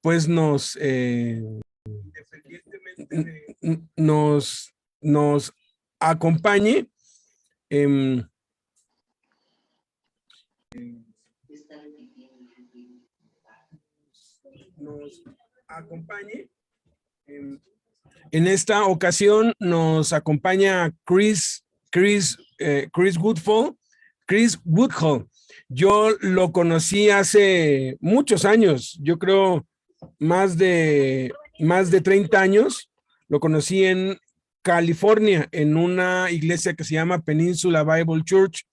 pues nos acompañe. En esta ocasión nos acompaña Chris Woodhull. Yo lo conocí hace muchos años, yo creo más de 30 años. Lo conocí en California, en una iglesia que se llama Peninsula Bible Church.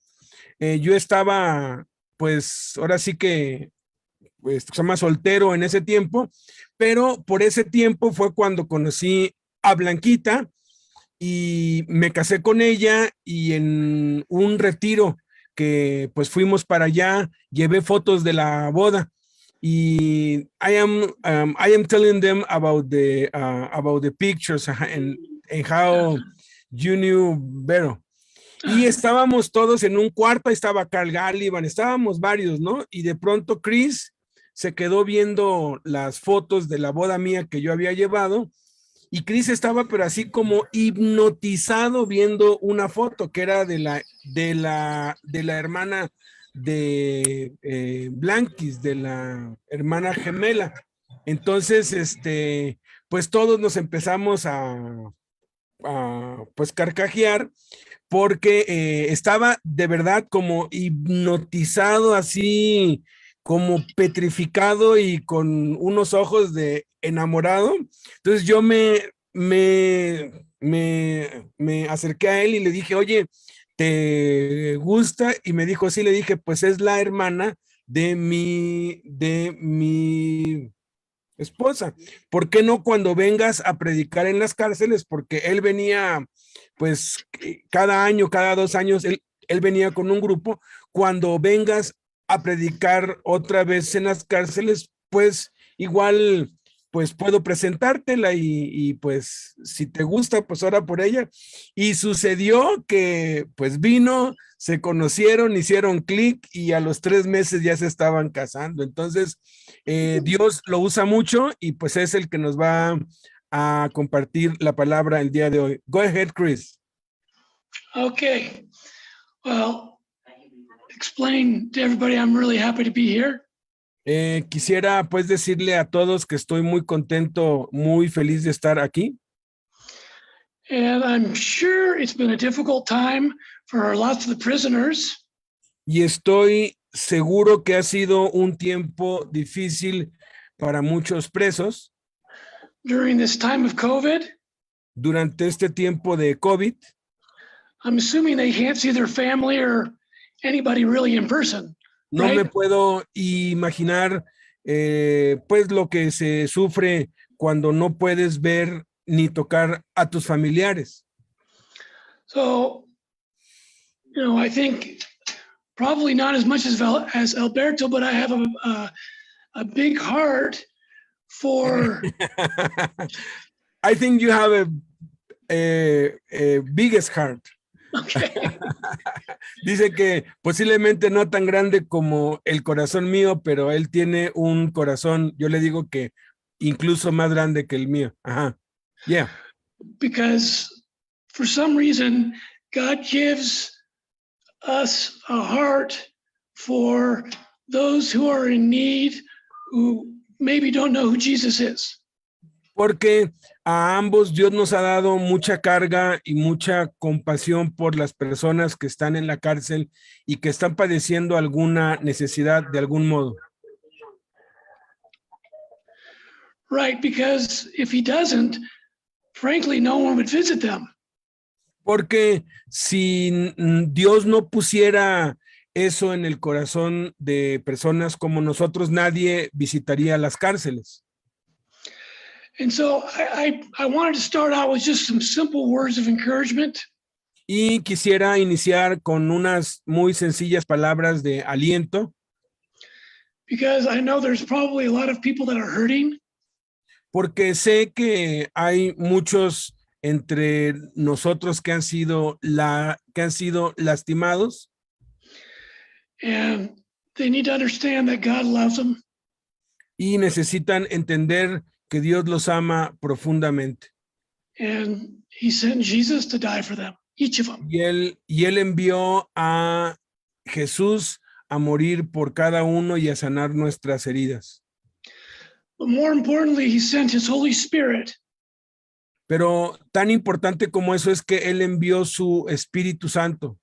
Yo estaba, pues, ahora sí que, pues, se llama soltero en ese tiempo, pero por ese tiempo fue cuando conocí a Blanquita y me casé con ella, y en un retiro que pues fuimos para allá, llevé fotos de la boda, y I am telling them about the pictures and how you knew Vero. Y estábamos todos en un cuarto, estaba Carl Gallivan, estábamos varios, ¿no? Y de pronto Chris se quedó viendo las fotos de la boda mía que yo había llevado, y Chris estaba pero así como hipnotizado viendo una foto que era de la hermana de Blanquis, de la hermana gemela. Entonces, pues todos nos empezamos a pues carcajear, porque estaba de verdad como hipnotizado, así como petrificado y con unos ojos de enamorado. Entonces yo me acerqué a él y le dije, oye, ¿te gusta? Y me dijo, sí. Le dije, pues es la hermana de mi esposa. ¿Por qué no cuando vengas a predicar en las cárceles? Porque él venía, pues, cada año, cada 2 años, él venía con un grupo. Cuando vengas a predicar otra vez en las cárceles, pues, igual, pues, puedo presentártela, y pues, si te gusta, pues, ora por ella. Y sucedió que, pues, vino, se conocieron, hicieron clic, y a los 3 meses ya se estaban casando. Entonces, Dios lo usa mucho, y pues es el que nos va a compartir la palabra el día de hoy. Go ahead, Chris. Okay. Well, explain to everybody I'm really happy to be here. Quisiera pues decirle a todos que estoy muy contento, muy feliz de estar aquí. And I'm sure it's been a difficult time for lots of the prisoners. Y estoy seguro que ha sido un tiempo difícil para muchos presos. During this time of COVID. Durante este tiempo de COVID. I'm assuming they can't see their family or anybody really in person. No right? me puedo imaginar pues lo que se sufre cuando no puedes ver ni tocar a tus familiares. So, I think probably not as much as Alberto, but I have a big heart for. I think you have a biggest heart. Okay. Dice que posiblemente no tan grande como el corazón mío, pero él tiene un corazón, yo le digo que incluso más grande que el mío. Ajá. Yeah. Because for some reason, God gives us a heart for those who are in need, who maybe don't know who Jesus is. Porque a ambos Dios nos ha dado mucha carga y mucha compasión por las personas que están en la cárcel y que están padeciendo alguna necesidad de algún modo. Right, because if he doesn't, frankly, no one would visit them. Porque si Dios no pusiera eso en el corazón de personas como nosotros, nadie visitaría las cárceles. And so I wanted to start out with just some simple words of encouragement. Y quisiera iniciar con unas muy sencillas palabras de aliento. Because I know there's probably a lot of people that are hurting. Porque sé que hay muchos entre nosotros que han sido lastimados. And they need to understand that God loves them. y necesitan entender que Dios los ama profundamente. And he sent Jesus to die for them, each of them. Y él envió a Jesús a morir por cada uno y a sanar nuestras heridas. But more importantly, he sent his Holy Spirit Pero tan importante como eso es que él envió su Espíritu Santo.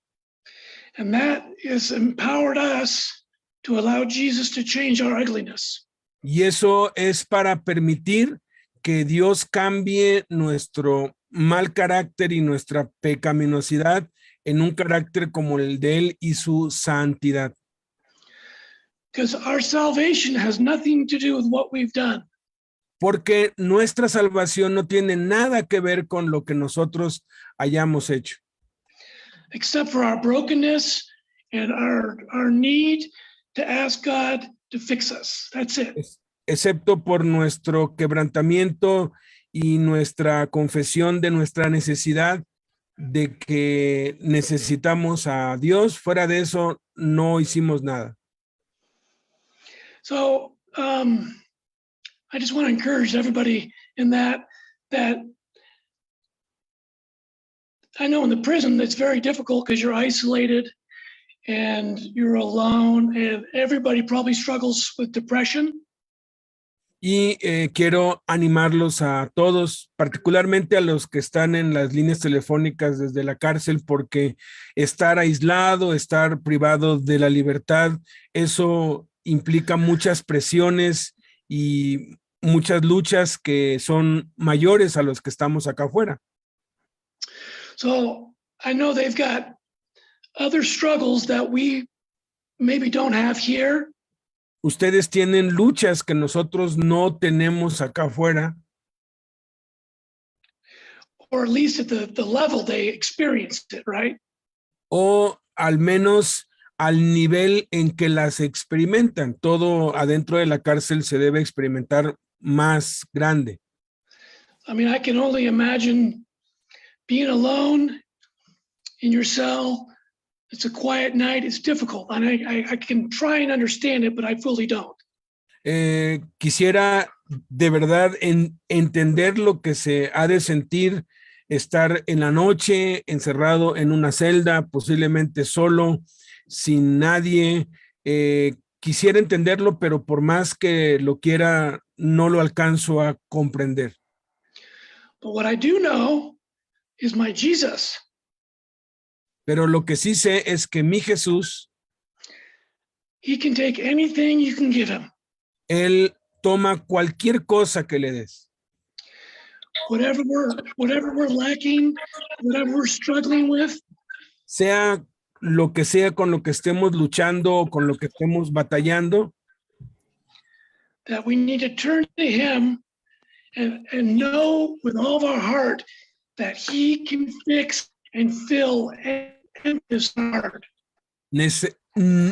and that has empowered us to allow Jesus to change our ugliness. Y eso es para permitir que Dios cambie nuestro mal carácter y nuestra pecaminosidad en un carácter como el de él y su santidad. Because our salvation has nothing to do with what we've done. Porque nuestra salvación no tiene nada que ver con lo que nosotros hayamos hecho, Except for our brokenness and our need to ask God to fix us. That's it. excepto por nuestro quebrantamiento y nuestra confesión de nuestra necesidad de que necesitamos a Dios. Fuera de eso, no hicimos nada. So I just want to encourage everybody in that I know in the prison it's very difficult because you're isolated and you're alone, and everybody probably struggles with depression. Y quiero animarlos a todos, particularmente a los que están en las líneas telefónicas desde la cárcel, porque estar aislado, estar privado de la libertad, eso implica muchas presiones y muchas luchas que son mayores a los que estamos acá afuera. So I know they've got other struggles that we maybe don't have here. Ustedes tienen luchas que nosotros no tenemos acá afuera, Or at least at the level they experienced it, right? o al menos al nivel en que las experimentan. Todo adentro de la cárcel se debe experimentar más grande. I mean, I can only imagine being alone in your cell. It's a quiet night. It's difficult. And I can try and understand it, but I fully don't. Quisiera de verdad entender lo que se ha de sentir estar en la noche encerrado en una celda, posiblemente solo, sin nadie. Quisiera entenderlo, pero por más que lo quiera, no lo alcanzo a comprender. But what I do know is my Jesus. Pero lo que sí sé es que mi Jesús, He can take anything you can give him. él toma cualquier cosa que le des. Whatever we're lacking, whatever we're struggling with, Sea lo que sea con lo que estemos luchando o con lo que estemos batallando, that we need to turn to him and know with all of our heart that he can fix and fill this heart.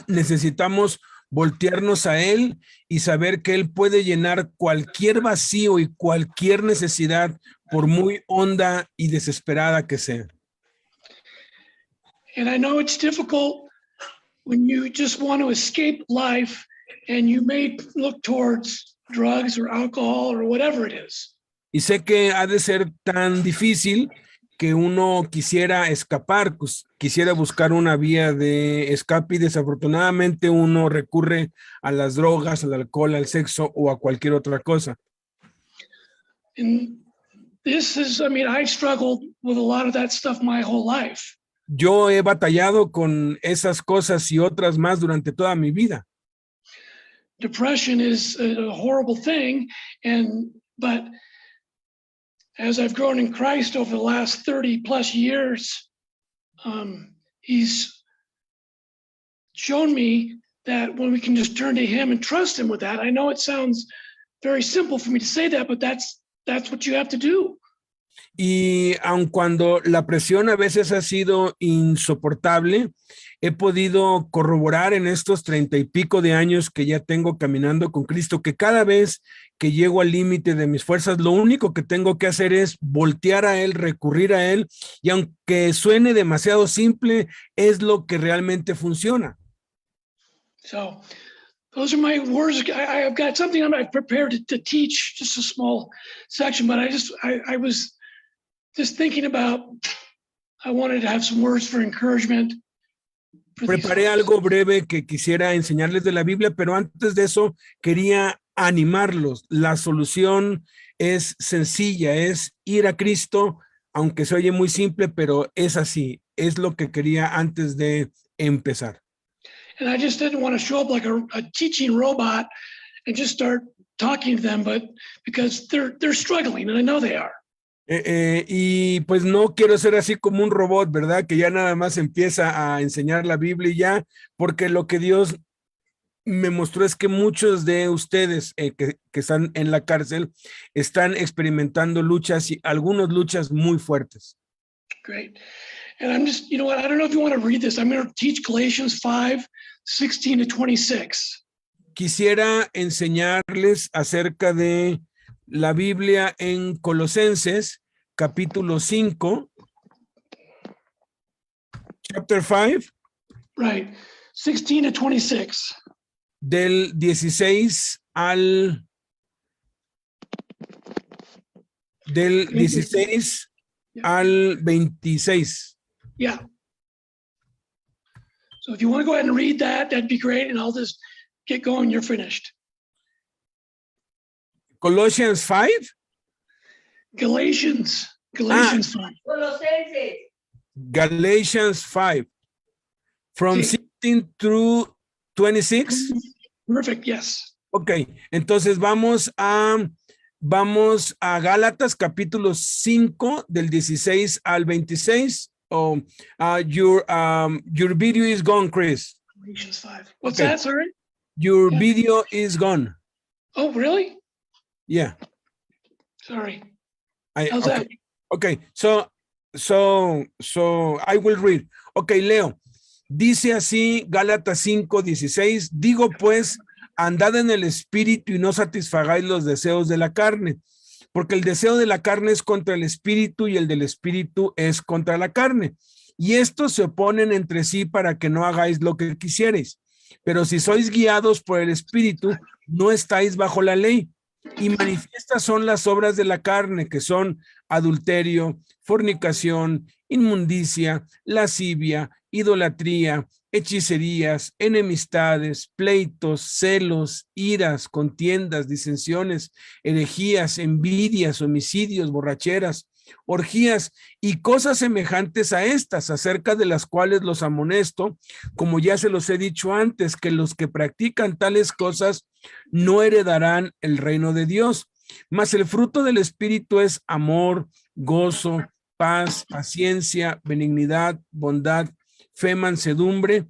necesitamos voltearnos a él y saber que él puede llenar cualquier vacío y cualquier necesidad, por muy honda y desesperada que sea. And I know it's difficult when you just want to escape life and you may look towards drugs or alcohol or whatever it is. Y sé que ha de ser tan difícil que uno quisiera escapar, pues, quisiera buscar una vía de escape y desafortunadamente uno recurre a las drogas, al alcohol, al sexo o a cualquier otra cosa. And this is, I mean, I've struggled with a lot of that stuff my whole life. Yo he batallado con esas cosas y otras más durante toda mi vida. Depression is a horrible thing, but as I've grown in Christ over the last 30 plus years, he's shown me that when we can just turn to him and trust him with that. I know it sounds very simple for me to say that, but that's what you have to do. Y aun cuando la presión a veces ha sido insoportable, he podido corroborar en estos 30 y pico de años que ya tengo caminando con Cristo, que cada vez que llego al límite de mis fuerzas, lo único que tengo que hacer es voltear a él, recurrir a él, y aunque suene demasiado simple, es lo que realmente funciona. So those are my words. I've got something I've prepared to teach, just a small section, but I was just thinking about, I wanted to have some words for encouragement. Preparé algo breve que quisiera enseñarles de la Biblia, pero antes de eso quería animarlos. La solución es sencilla, es ir a Cristo, aunque se oye muy simple, pero es así. Es lo que quería antes de empezar. And I just didn't want to show up like a teaching robot and just start talking to them, but because they're struggling, and I know they are. Y pues no quiero ser así como un robot, ¿verdad? Que ya nada más empieza a enseñar la Biblia y ya, porque lo que Dios me mostró es que muchos de ustedes que están en la cárcel están experimentando luchas y algunas luchas muy fuertes. Great. And I'm just, you know what, I don't know if you want to read this. I'm going to teach Galatians 5:16 to 26. Quisiera enseñarles acerca de la Biblia en Colosenses, capítulo 5, chapter 5. Right, 16 to 26. Del 16 al... Del 16 al 26. Yeah. So if you want to go ahead and read that, that'd be great, and I'll just get going. You're finished. Colossians 5. Galatians 5. Galatians 5. From 16 through 26. Perfect, yes. Ok, entonces vamos a Gálatas capítulo 5 del 16 al 26. Oh, your video is gone, Chris. Galatians 5. What's that, sorry? Your video is gone. Oh, really? Yeah. Sorry. How's that? Okay, so I will read. Okay, Leo. Dice así Gálatas 5:16, digo pues, andad en el espíritu y no satisfagáis los deseos de la carne, porque el deseo de la carne es contra el espíritu y el del espíritu es contra la carne. Y estos se oponen entre sí para que no hagáis lo que quisierais. Pero si sois guiados por el espíritu, no estáis bajo la ley. Y manifiestas son las obras de la carne, que son adulterio, fornicación, inmundicia, lascivia, idolatría, hechicerías, enemistades, pleitos, celos, iras, contiendas, disensiones, herejías, envidias, homicidios, borracheras, orgías y cosas semejantes a estas, acerca de las cuales los amonesto, como ya se los he dicho antes, que los que practican tales cosas no heredarán el reino de Dios. Mas el fruto del Espíritu es amor, gozo, paz, paciencia, benignidad, bondad, fe, mansedumbre,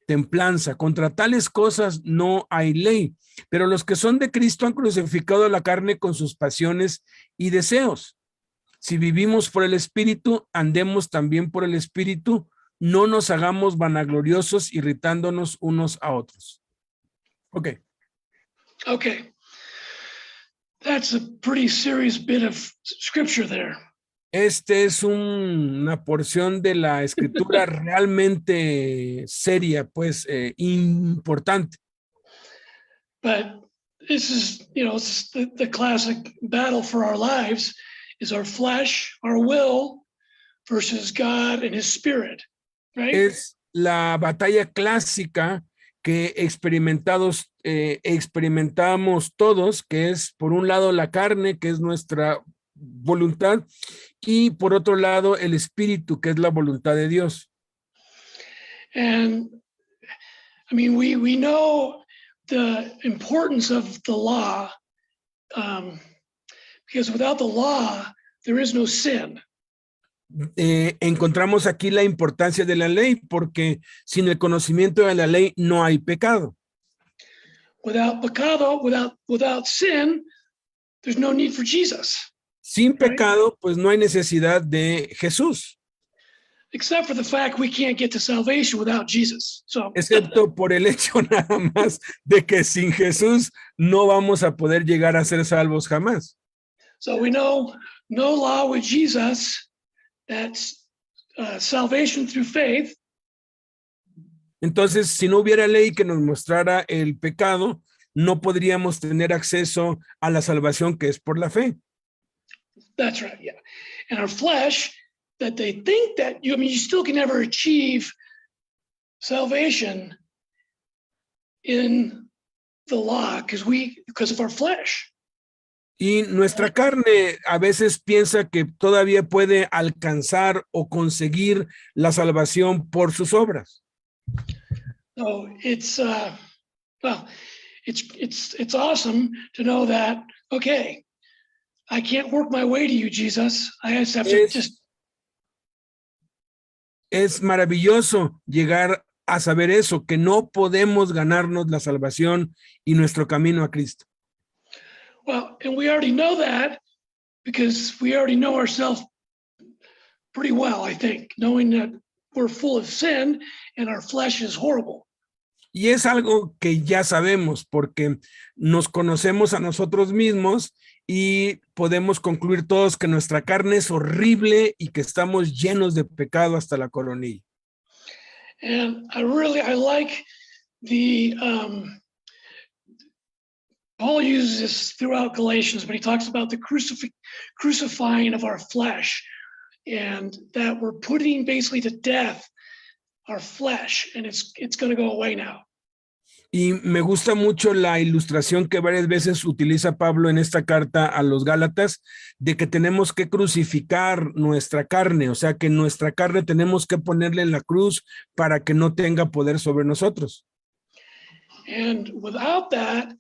templanza. Contra tales cosas no hay ley, pero los que son de Cristo han crucificado la carne con sus pasiones y deseos. Si vivimos por el Espíritu, andemos también por el Espíritu, no nos hagamos vanagloriosos, irritándonos unos a otros. Okay. Okay. That's a pretty serious bit of scripture there. Este es una porción de la escritura realmente seria, pues importante. But this is, you know, it's the classic battle for our lives is our flesh, our will versus God and his spirit, right? Es la batalla clásica que experimentamos todos, que es por un lado la carne, que es nuestra voluntad, y por otro lado el espíritu, que es la voluntad de Dios. And I mean, we know the importance of the law, because without the law, there is no sin. Encontramos aquí la importancia de la ley, porque sin el conocimiento de la ley no hay pecado. Without pecado, without sin, there's no need for Jesus. Sin pecado, pues no hay necesidad de Jesús. Except for the fact we can't get to salvation without Jesus. So, excepto por el hecho nada más de que sin Jesús no vamos a poder llegar a ser salvos jamás. So we know no law with Jesus. That's salvation through faith. Entonces, si no hubiera ley que nos mostrara el pecado, no podríamos tener acceso a la salvación que es por la fe. That's right, yeah. And our flesh, that they think that you, I mean, you still can never achieve salvation in the law because of our flesh. Y nuestra carne a veces piensa que todavía puede alcanzar o conseguir la salvación por sus obras. So it's well, it's awesome to know that, okay, I can't work my way to you, Jesus. I just have to just. Es maravilloso llegar a saber eso, que no podemos ganarnos la salvación y nuestro camino a Cristo. Well, and we already know that because we already know ourselves pretty well, I think, knowing that we're full of sin and our flesh is horrible. Y es algo que ya sabemos porque nos conocemos a nosotros mismos y podemos concluir todos que nuestra carne es horrible y que estamos llenos de pecado hasta la coronilla. And I like the Paul uses this throughout Galatians, but he talks about the crucifying of our flesh, and that we're putting basically to death our flesh, and it's going to go away now. Y me gusta mucho la ilustración que varias veces utiliza Pablo en esta carta a los Gálatas, de que tenemos que crucificar nuestra carne, o sea que nuestra carne tenemos que ponerle en la cruz para que no tenga poder sobre nosotros. And without that,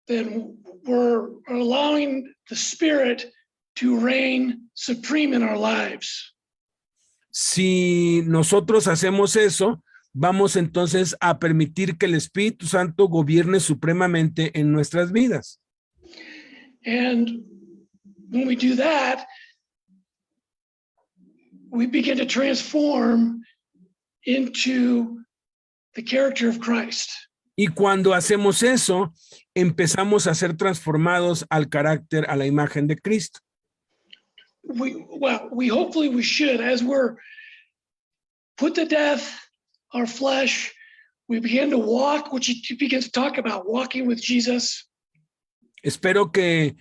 then we're allowing the Spirit to reign supreme in our lives. Si nosotros hacemos eso, vamos entonces a permitir que el Espíritu Santo gobierne supremamente en nuestras vidas. And when we do that, we begin to transform into the character of Christ. Y cuando hacemos eso, empezamos a ser transformados al carácter, a la imagen de Cristo. We hopefully we should, as we're put to death our flesh, we begin to walk, which he begins to talk about, walking with Jesus. Espero que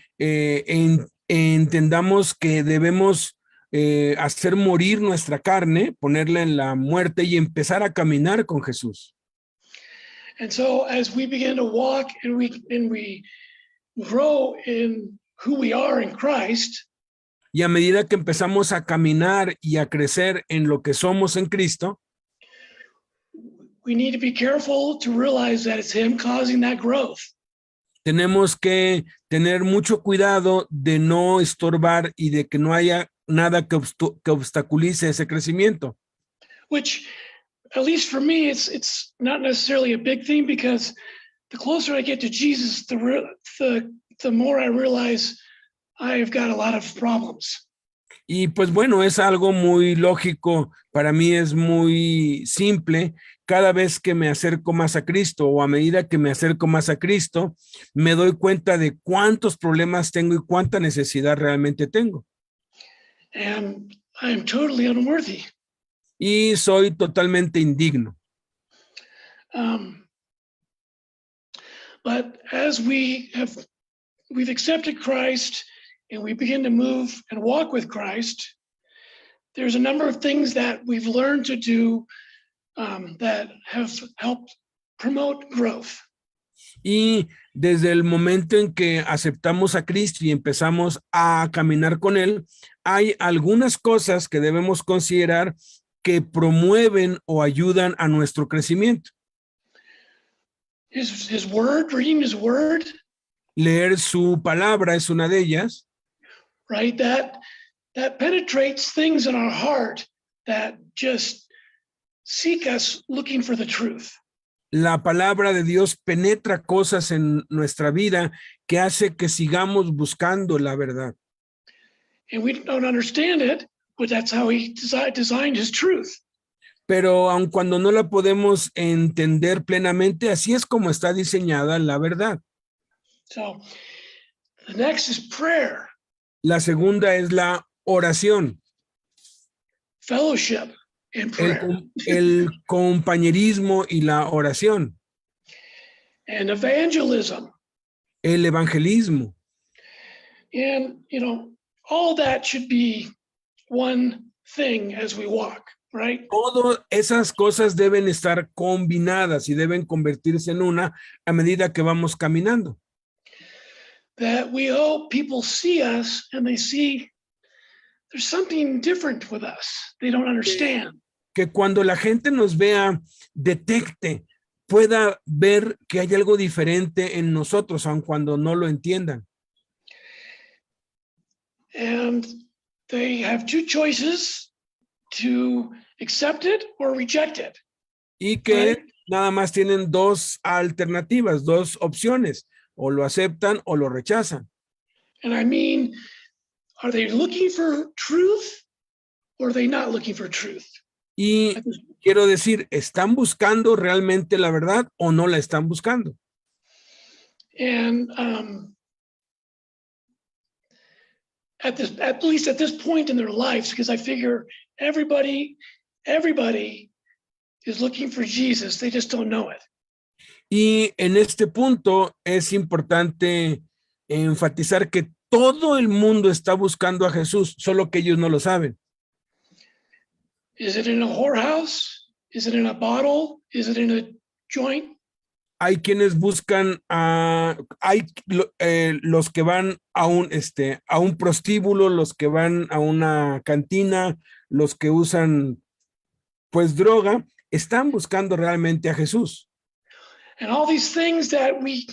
entendamos que debemos hacer morir nuestra carne, ponerla en la muerte y empezar a caminar con Jesús. And so as we begin to walk and we grow in who we are in Christ, y a medida que empezamos a caminar y a crecer en lo que somos en Cristo, we need to be careful to realize that it's him causing that growth. Tenemos que tener mucho cuidado de no estorbar y de que no haya nada que obstaculice ese crecimiento. Which, at least for me, it's not necessarily a big thing, because the closer I get to Jesus, the more I realize I've got a lot of problems. Y pues bueno, es algo muy lógico, para mí es muy simple. Cada vez que me acerco más a Cristo o a medida que me acerco más a Cristo, me doy cuenta de cuántos problemas tengo y cuánta necesidad realmente tengo. And I am totally unworthy. Y soy totalmente indigno. But as we've accepted Christ and we begin to move and walk with Christ, there's a number of things that we've learned to do that have helped promote growth. Y desde el momento en que aceptamos a Cristo y empezamos a caminar con Él, hay algunas cosas que debemos considerar que promueven o ayudan a nuestro crecimiento. His word, reading his word. Leer su palabra es una de ellas. Right, that penetrates things in our heart that just seek us looking for the truth. La palabra de Dios penetra cosas en nuestra vida que hace que sigamos buscando la verdad. And we don't understand it, but that's how he designed his truth. Pero aun cuando no la podemos entender plenamente, así es como está diseñada la verdad. So, the next is prayer. La segunda es la oración. Fellowship. and prayer el compañerismo y la oración, and evangelism. el evangelismo. And, all that should be one thing as we walk, right? Todas esas cosas deben estar combinadas y deben convertirse en una a medida que vamos caminando. That we hope people see us and they see there's something different with us. They don't understand. Que cuando la gente nos vea, detecte, pueda ver que hay algo diferente en nosotros, aun cuando no lo entiendan. And they have two choices to accept it or reject it. Y que Right. nada más tienen dos alternativas, dos opciones, o lo aceptan o lo rechazan. And I mean, are they looking for truth or are they not looking for truth? Y quiero decir, ¿están buscando realmente la verdad o no la están buscando? And at least at this point in their lives, because I figure everybody is looking for Jesus. They just don't know it. Y en este punto es importante enfatizar que todo el mundo está buscando a Jesús, solo que ellos no lo saben. Is it in a whorehouse? Is it in a bottle? Is it in a joint? Hay quienes buscan los que van a un prostíbulo, los que van a una cantina, los que usan pues droga, están buscando realmente a Jesús. And all these things that we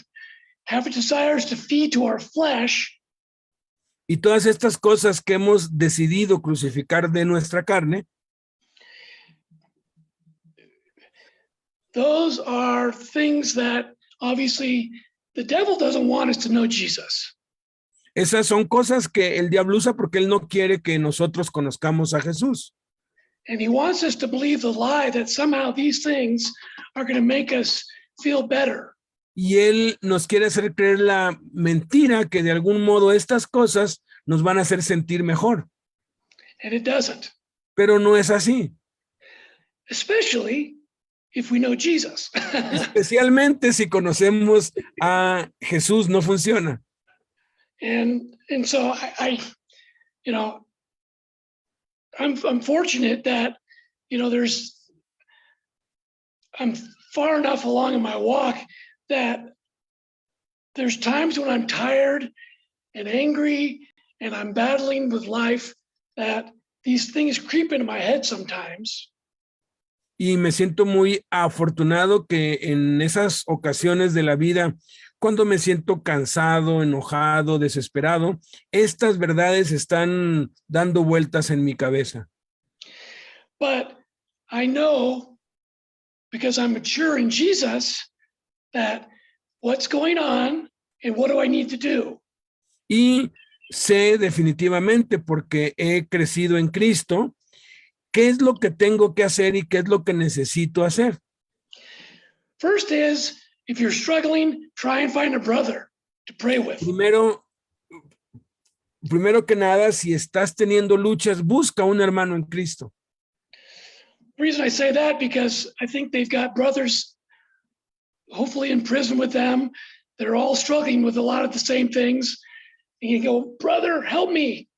have desires to feed to our flesh, Y todas estas cosas que hemos decidido crucificar de nuestra carne, those are things that obviously the devil doesn't want us to know Jesus. esas son cosas que el diablo usa porque él no quiere que nosotros conozcamos a Jesús. And he wants us to believe the lie that somehow these things are going to make us feel better. Y él nos quiere hacer creer la mentira que de algún modo estas cosas nos van a hacer sentir mejor. And it doesn't, Pero no es así. especially if we know Jesus. Especialmente si conocemos a Jesús, no funciona. And so I I'm fortunate that, I'm far enough along in my walk that there's times when I'm tired and angry and I'm battling with life that these things creep into my head sometimes. Y me siento muy afortunado que en esas ocasiones de la vida, cuando me siento cansado, enojado, desesperado, estas verdades están dando vueltas en mi cabeza. But I know, because I'm mature in Jesus, that what's going on and what do I need to do? Y sé definitivamente, porque he crecido en Cristo, qué es lo que tengo que hacer y qué es lo que necesito hacer. First is, if you're struggling, try and find a brother to pray with. Primero que nada, si estás teniendo luchas, busca un hermano en Cristo. The reason I say that, because I think they've got brothers, hopefully in prison with them, that are all struggling with a lot of the same things. And you go, brother, help me.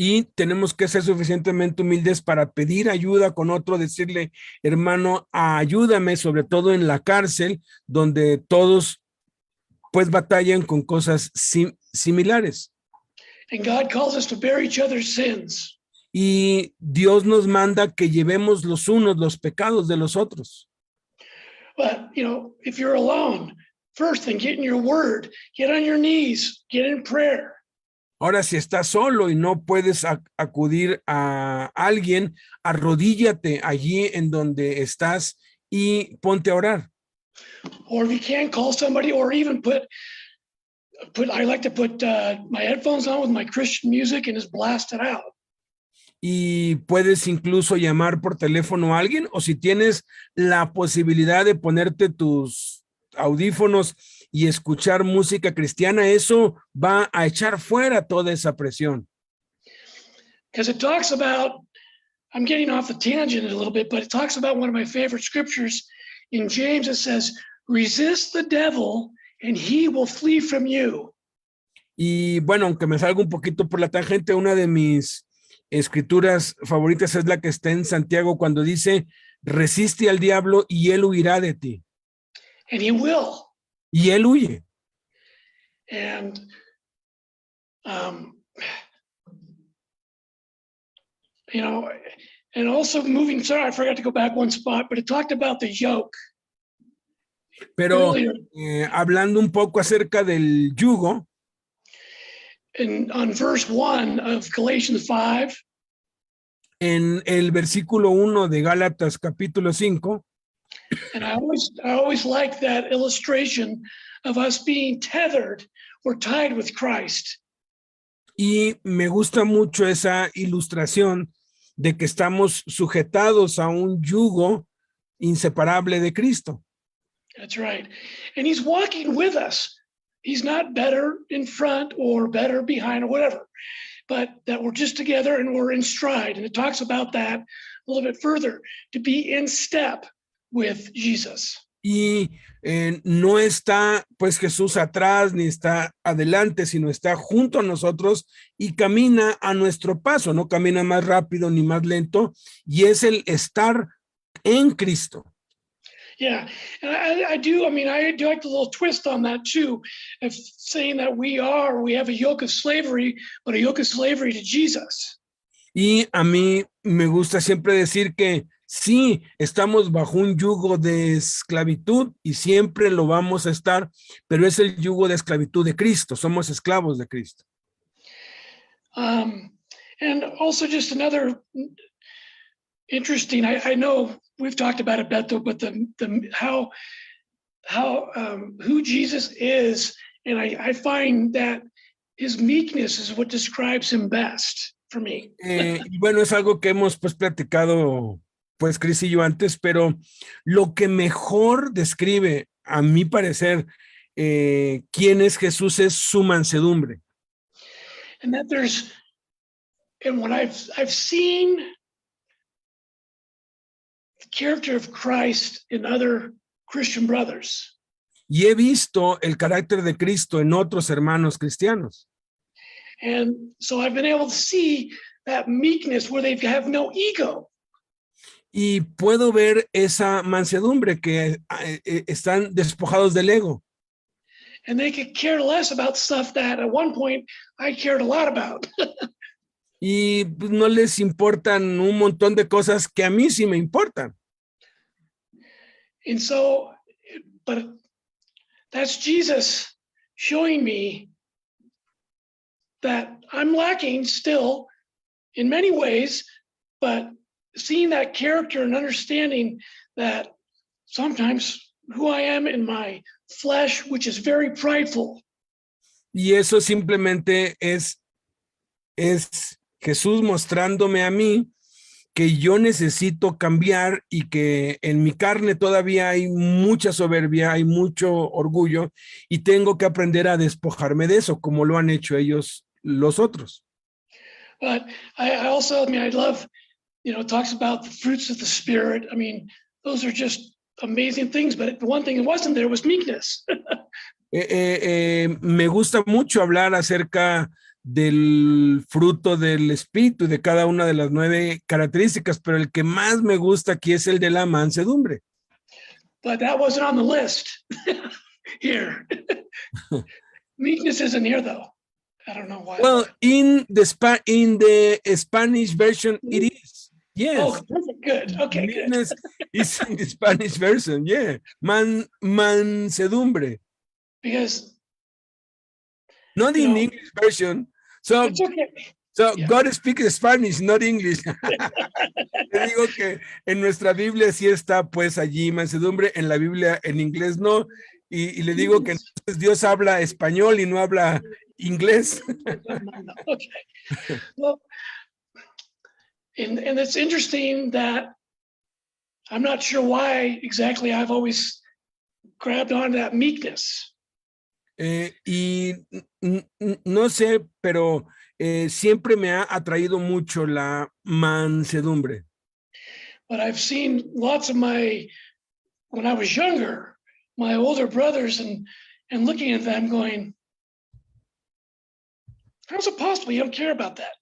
Y tenemos que ser suficientemente humildes para pedir ayuda con otro, decirle, hermano, ayúdame, sobre todo en la cárcel, donde todos pues batallan con cosas similares. And God calls us to bear each other's sins. Y Dios nos manda que llevemos los unos los pecados de los otros. But, if you're alone, first thing, get in your word, get on your knees, get in prayer. Ahora, si estás solo y no puedes acudir a alguien, arrodíllate allí en donde estás y ponte a orar. Or if you can't, call somebody, or even I like to put my headphones on with my Christian music and just blast it out. Y puedes incluso llamar por teléfono a alguien, o si tienes la posibilidad de ponerte tus audífonos y escuchar música cristiana, eso va a echar fuera toda esa presión. Because it talks about I'm getting off the tangent a little bit, but it talks about one of my favorite scriptures in James. It says, resist the devil and he will flee from you. Y bueno, aunque me salga un poquito por la tangente, una de mis escrituras favoritas es la que está en Santiago cuando dice, resiste al diablo y él huirá de ti. And he will. Y él huye. And you know, and also moving, sorry, I forgot to go back one spot, but it talked about the yoke. Pero hablando un poco acerca del yugo, On verse 1 of Galatians 5, en el versículo 1 de Gálatas capítulo 5, and I always like that illustration of us being tethered or tied with Christ. y me gusta mucho esa ilustración de que estamos sujetados a un yugo inseparable de Cristo. That's right. And he's walking with us. He's not better in front or better behind or whatever, but that we're just together and we're in stride. And it talks about that a little bit further, to be in step with Jesus. Y no está pues Jesús atrás ni está adelante, sino está junto a nosotros y camina a nuestro paso, no camina más rápido ni más lento, y es el estar en Cristo. Yeah, and I do like the little twist on that too, of saying that we have a yoke of slavery, but a yoke of slavery to Jesus. Y a mí me gusta siempre decir que sí, estamos bajo un yugo de esclavitud y siempre lo vamos a estar, pero es el yugo de esclavitud de Cristo, somos esclavos de Cristo. And also just another interesting, I know we've talked about it, Beto, but who Jesus is, and I find that his meekness is what describes him best for me. Bueno, es algo que hemos pues platicado pues Chris y yo antes, pero lo que mejor describe, a mi parecer, quién es Jesús es su mansedumbre. And that and when I've seen the character of Christ in other Christian brothers. Y he visto el carácter de Cristo en otros hermanos cristianos. And so I've been able to see that meekness where they have no ego. Y puedo ver esa mansedumbre que están despojados del ego. And they could care less about stuff that at one point I cared a lot about. Y no les importan un montón de cosas que a mí sí me importan. And so, but that's Jesus showing me that I'm lacking still in many ways, but seeing that character and understanding that sometimes who I am in my flesh, which is very prideful. Y eso simplemente es Jesús mostrándome a mí que yo necesito cambiar y que en mi carne todavía hay mucha soberbia, hay mucho orgullo y tengo que aprender a despojarme de eso, como lo han hecho ellos los otros. But I also, I love, it talks about the fruits of the Spirit. I mean, those are just amazing things, but the one thing that wasn't there was meekness. Me gusta mucho hablar acerca del fruto del espíritu y de cada una de las 9 características, pero el que más me gusta aquí es el de la mansedumbre. But that wasn't on the list here. Meekness isn't here though. I don't know why. Well, in the Spanish version, it is. Yes. Oh, good. Okay, Meekness is in the Spanish version. Yeah. Mansedumbre. Because not in the English version. So, it's okay. Yeah. God speaks Spanish, not English. Te digo que en nuestra Biblia sí está pues allí mansedumbre, en la Biblia en inglés no, y le digo que entonces Dios habla español y no habla inglés. Okay. Well, and it's interesting that I'm not sure why exactly I've always grabbed on that meekness. Y no sé, pero siempre me ha atraído mucho la mansedumbre. But I've seen lots of when I was younger, my older brothers and looking at them going, how's it possible you don't care about that?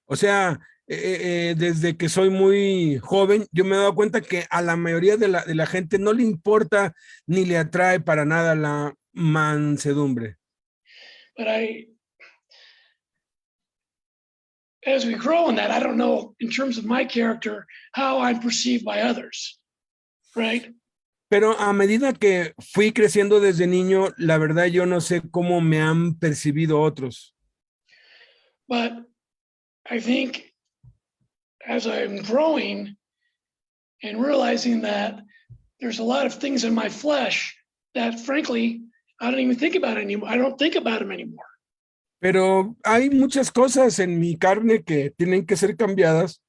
O sea, desde que soy muy joven, yo me he dado cuenta que a la mayoría de la gente no le importa ni le atrae para nada la mansedumbre. But as we grow in that, I don't know in terms of my character, how I'm perceived by others, right? Pero a medida que fui creciendo desde niño, la verdad yo no sé cómo me han percibido otros. But I think as I'm growing and realizing that there's a lot of things in my flesh that frankly, I don't even think about anymore. I don't think about them anymore. Pero hay muchas cosas en mi carne que tienen que ser cambiadas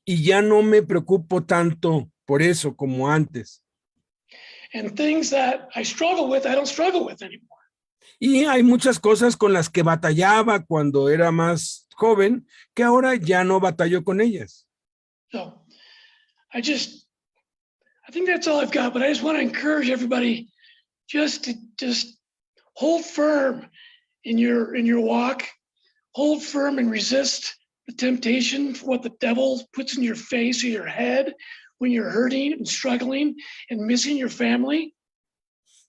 y ya no me preocupo tanto por eso como antes. And things that I struggle with, I don't struggle with anymore. Y hay muchas cosas con las que batallaba cuando era más joven que ahora ya no batallo con ellas. So I think that's all I've got, but I just want to encourage everybody just hold firm in your walk, hold firm and resist the temptation for what the devil puts in your face or your head when you're hurting and struggling and missing your family.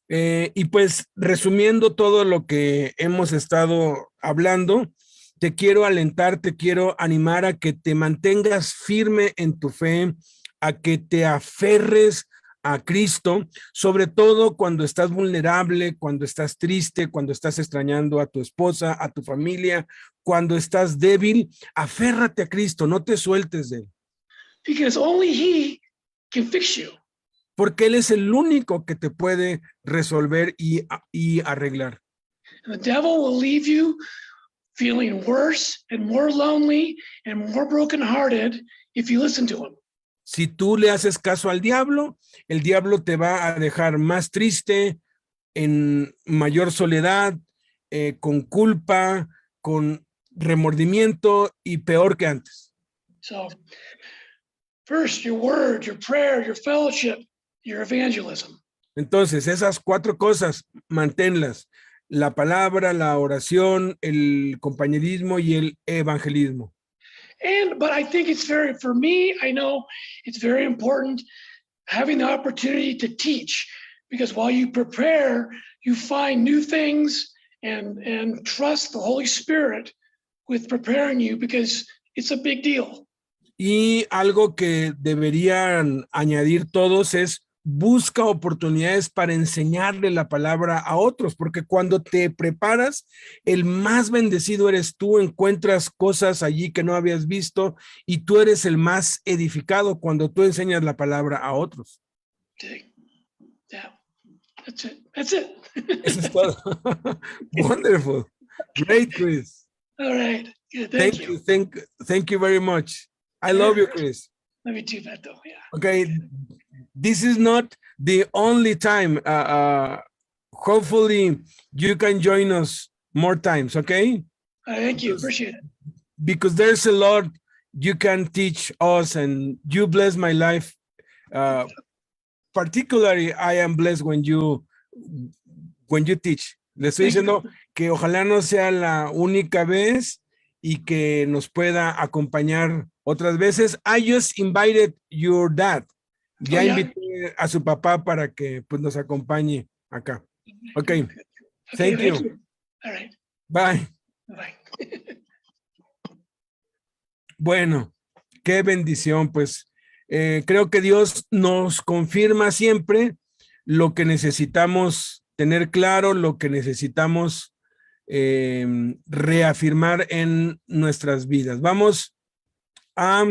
Y pues resumiendo todo lo que hemos estado hablando, te quiero alentar, te quiero animar a que te mantengas firme en tu fe, a que te aferres a Cristo, sobre todo cuando estás vulnerable, cuando estás triste, cuando estás extrañando a tu esposa, a tu familia, cuando estás débil, aférrate a Cristo, no te sueltes de él. Because only he can fix you. Porque él es el único que te puede resolver y arreglar. And the devil will leave you feeling worse and more lonely and more brokenhearted if you listen to him. Si tú le haces caso al diablo, el diablo te va a dejar más triste, en mayor soledad, con culpa, con remordimiento y peor que antes. So, first, your word, your prayer, your fellowship, your evangelism. Entonces, esas 4 cosas, manténlas. La palabra, la oración, el compañerismo y el evangelismo. But I think for me, I know it's very important having the opportunity to teach, because while you prepare, you find new things and trust the Holy Spirit with preparing you, because it's a big deal. Y algo que deberían añadir todos es busca oportunidades para enseñarle la palabra a otros, porque cuando te preparas, el más bendecido eres tú, encuentras cosas allí que no habías visto y tú eres el más edificado cuando tú enseñas la palabra a otros. Okay. Yeah, that's it. Eso es todo. Wonderful. Great, Chris. All right. Good. Thank you. Thank you very much. I love you, Chris. Let me do that though. Yeah. Okay. This is not the only time. Hopefully you can join us more times, okay? Thank you. Appreciate it. Because there's a lot you can teach us and you bless my life. Particularly, I am blessed when you teach. Le estoy diciendo que ojalá no sea la única vez y que nos pueda acompañar otras veces. I just invited your dad. Ya invité a su papá para que pues nos acompañe acá. Okay. Thank you. All right. Bye. Bye. Bueno, qué bendición, pues creo que Dios nos confirma siempre lo que necesitamos tener claro, lo que necesitamos reafirmar en nuestras vidas. Vamos a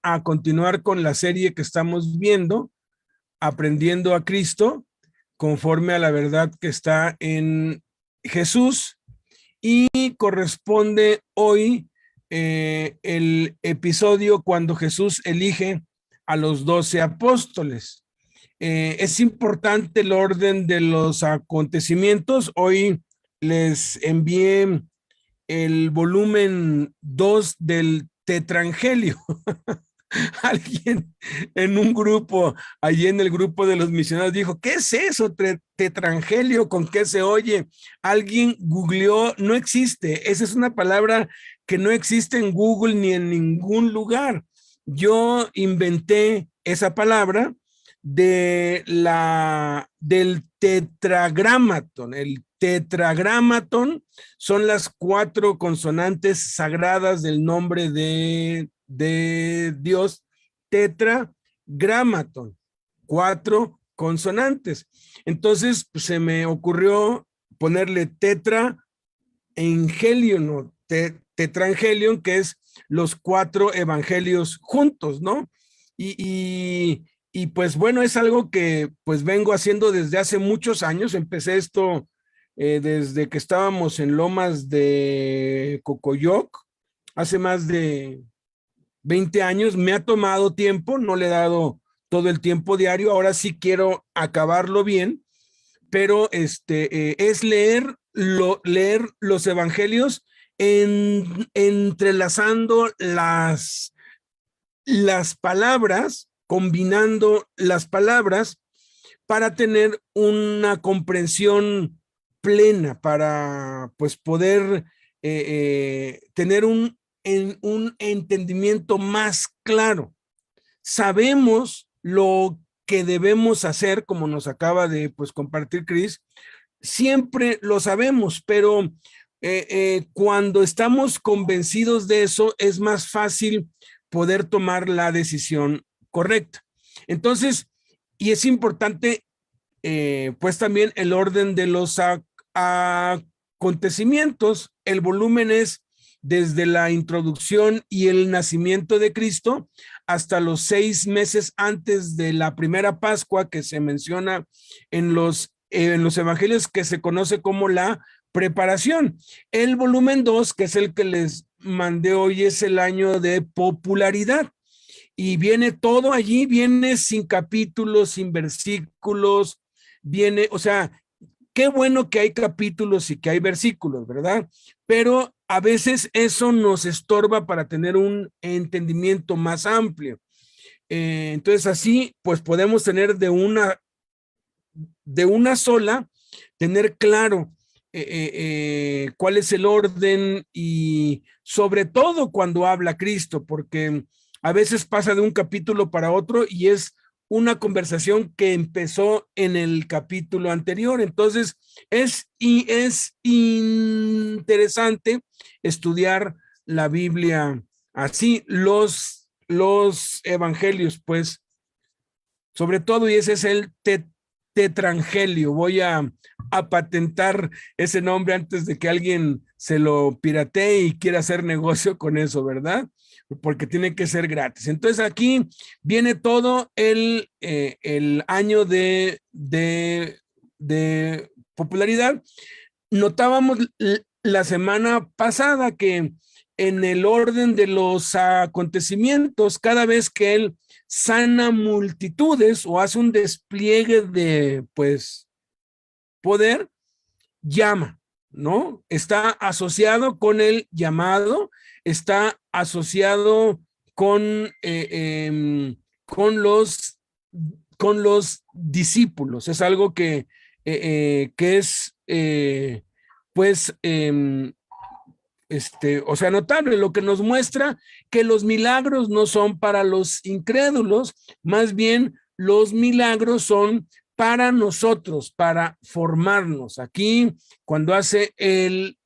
a continuar con la serie que estamos viendo, Aprendiendo a Cristo, conforme a la verdad que está en Jesús, y corresponde hoy el episodio cuando Jesús elige a los 12 apóstoles. Es importante el orden de los acontecimientos. Hoy les envié el volumen 2 del Tetrangelio. Alguien en un grupo, allí en el grupo de los misioneros, dijo: ¿qué es eso, tetrangelio? ¿Con qué se oye? Alguien googleó, no existe. Esa es una palabra que no existe en Google ni en ningún lugar. Yo inventé esa palabra del tetragramaton. El tetragramaton son las 4 consonantes sagradas del nombre de Dios. Tetragramaton, 4 consonantes. Entonces, pues, se me ocurrió ponerle tetraangelion, o tetraangelion, que es los 4 evangelios juntos, ¿no? Y pues bueno, es algo que pues vengo haciendo desde hace muchos años. Empecé esto desde que estábamos en Lomas de Cocoyoc, hace más de 20 años. Me ha tomado tiempo, no le he dado todo el tiempo diario. Ahora sí quiero acabarlo bien, pero es leer los evangelios entrelazando las palabras, combinando las palabras para tener una comprensión plena, para pues poder tener un entendimiento más claro. Sabemos lo que debemos hacer, como nos acaba de pues compartir Chris, siempre lo sabemos, pero cuando estamos convencidos de eso, es más fácil poder tomar la decisión correcta. Entonces, y es importante, pues también el orden de los acontecimientos. El volumen es desde la introducción y el nacimiento de Cristo hasta los 6 meses antes de la primera Pascua, que se menciona en los evangelios, que se conoce como la preparación. El volumen 2, que es el que les mandé hoy, es el año de popularidad. Y viene todo allí, viene sin capítulos, sin versículos, viene, o sea, qué bueno que hay capítulos y que hay versículos, ¿verdad? Pero a veces eso nos estorba para tener un entendimiento más amplio. Entonces así, pues podemos tener de una sola, tener claro cuál es el orden, y sobre todo cuando habla Cristo, porque a veces pasa de un capítulo para otro y es una conversación que empezó en el capítulo anterior. Entonces es interesante estudiar la Biblia así, los evangelios, pues, sobre todo, y ese es el tetrangelio. Voy a patentar ese nombre antes de que alguien se lo piratee y quiera hacer negocio con eso, ¿verdad? Porque tiene que ser gratis. Entonces aquí viene todo el año de popularidad. Notábamos la semana pasada que en el orden de los acontecimientos, cada vez que él sana multitudes o hace un despliegue de, pues, poder, llama, ¿no? Está asociado con el llamado, está asociado con los discípulos. Es algo que es, pues, o sea, notable, lo que nos muestra que los milagros no son para los incrédulos, más bien los milagros son para nosotros, para formarnos. Aquí, cuando hace el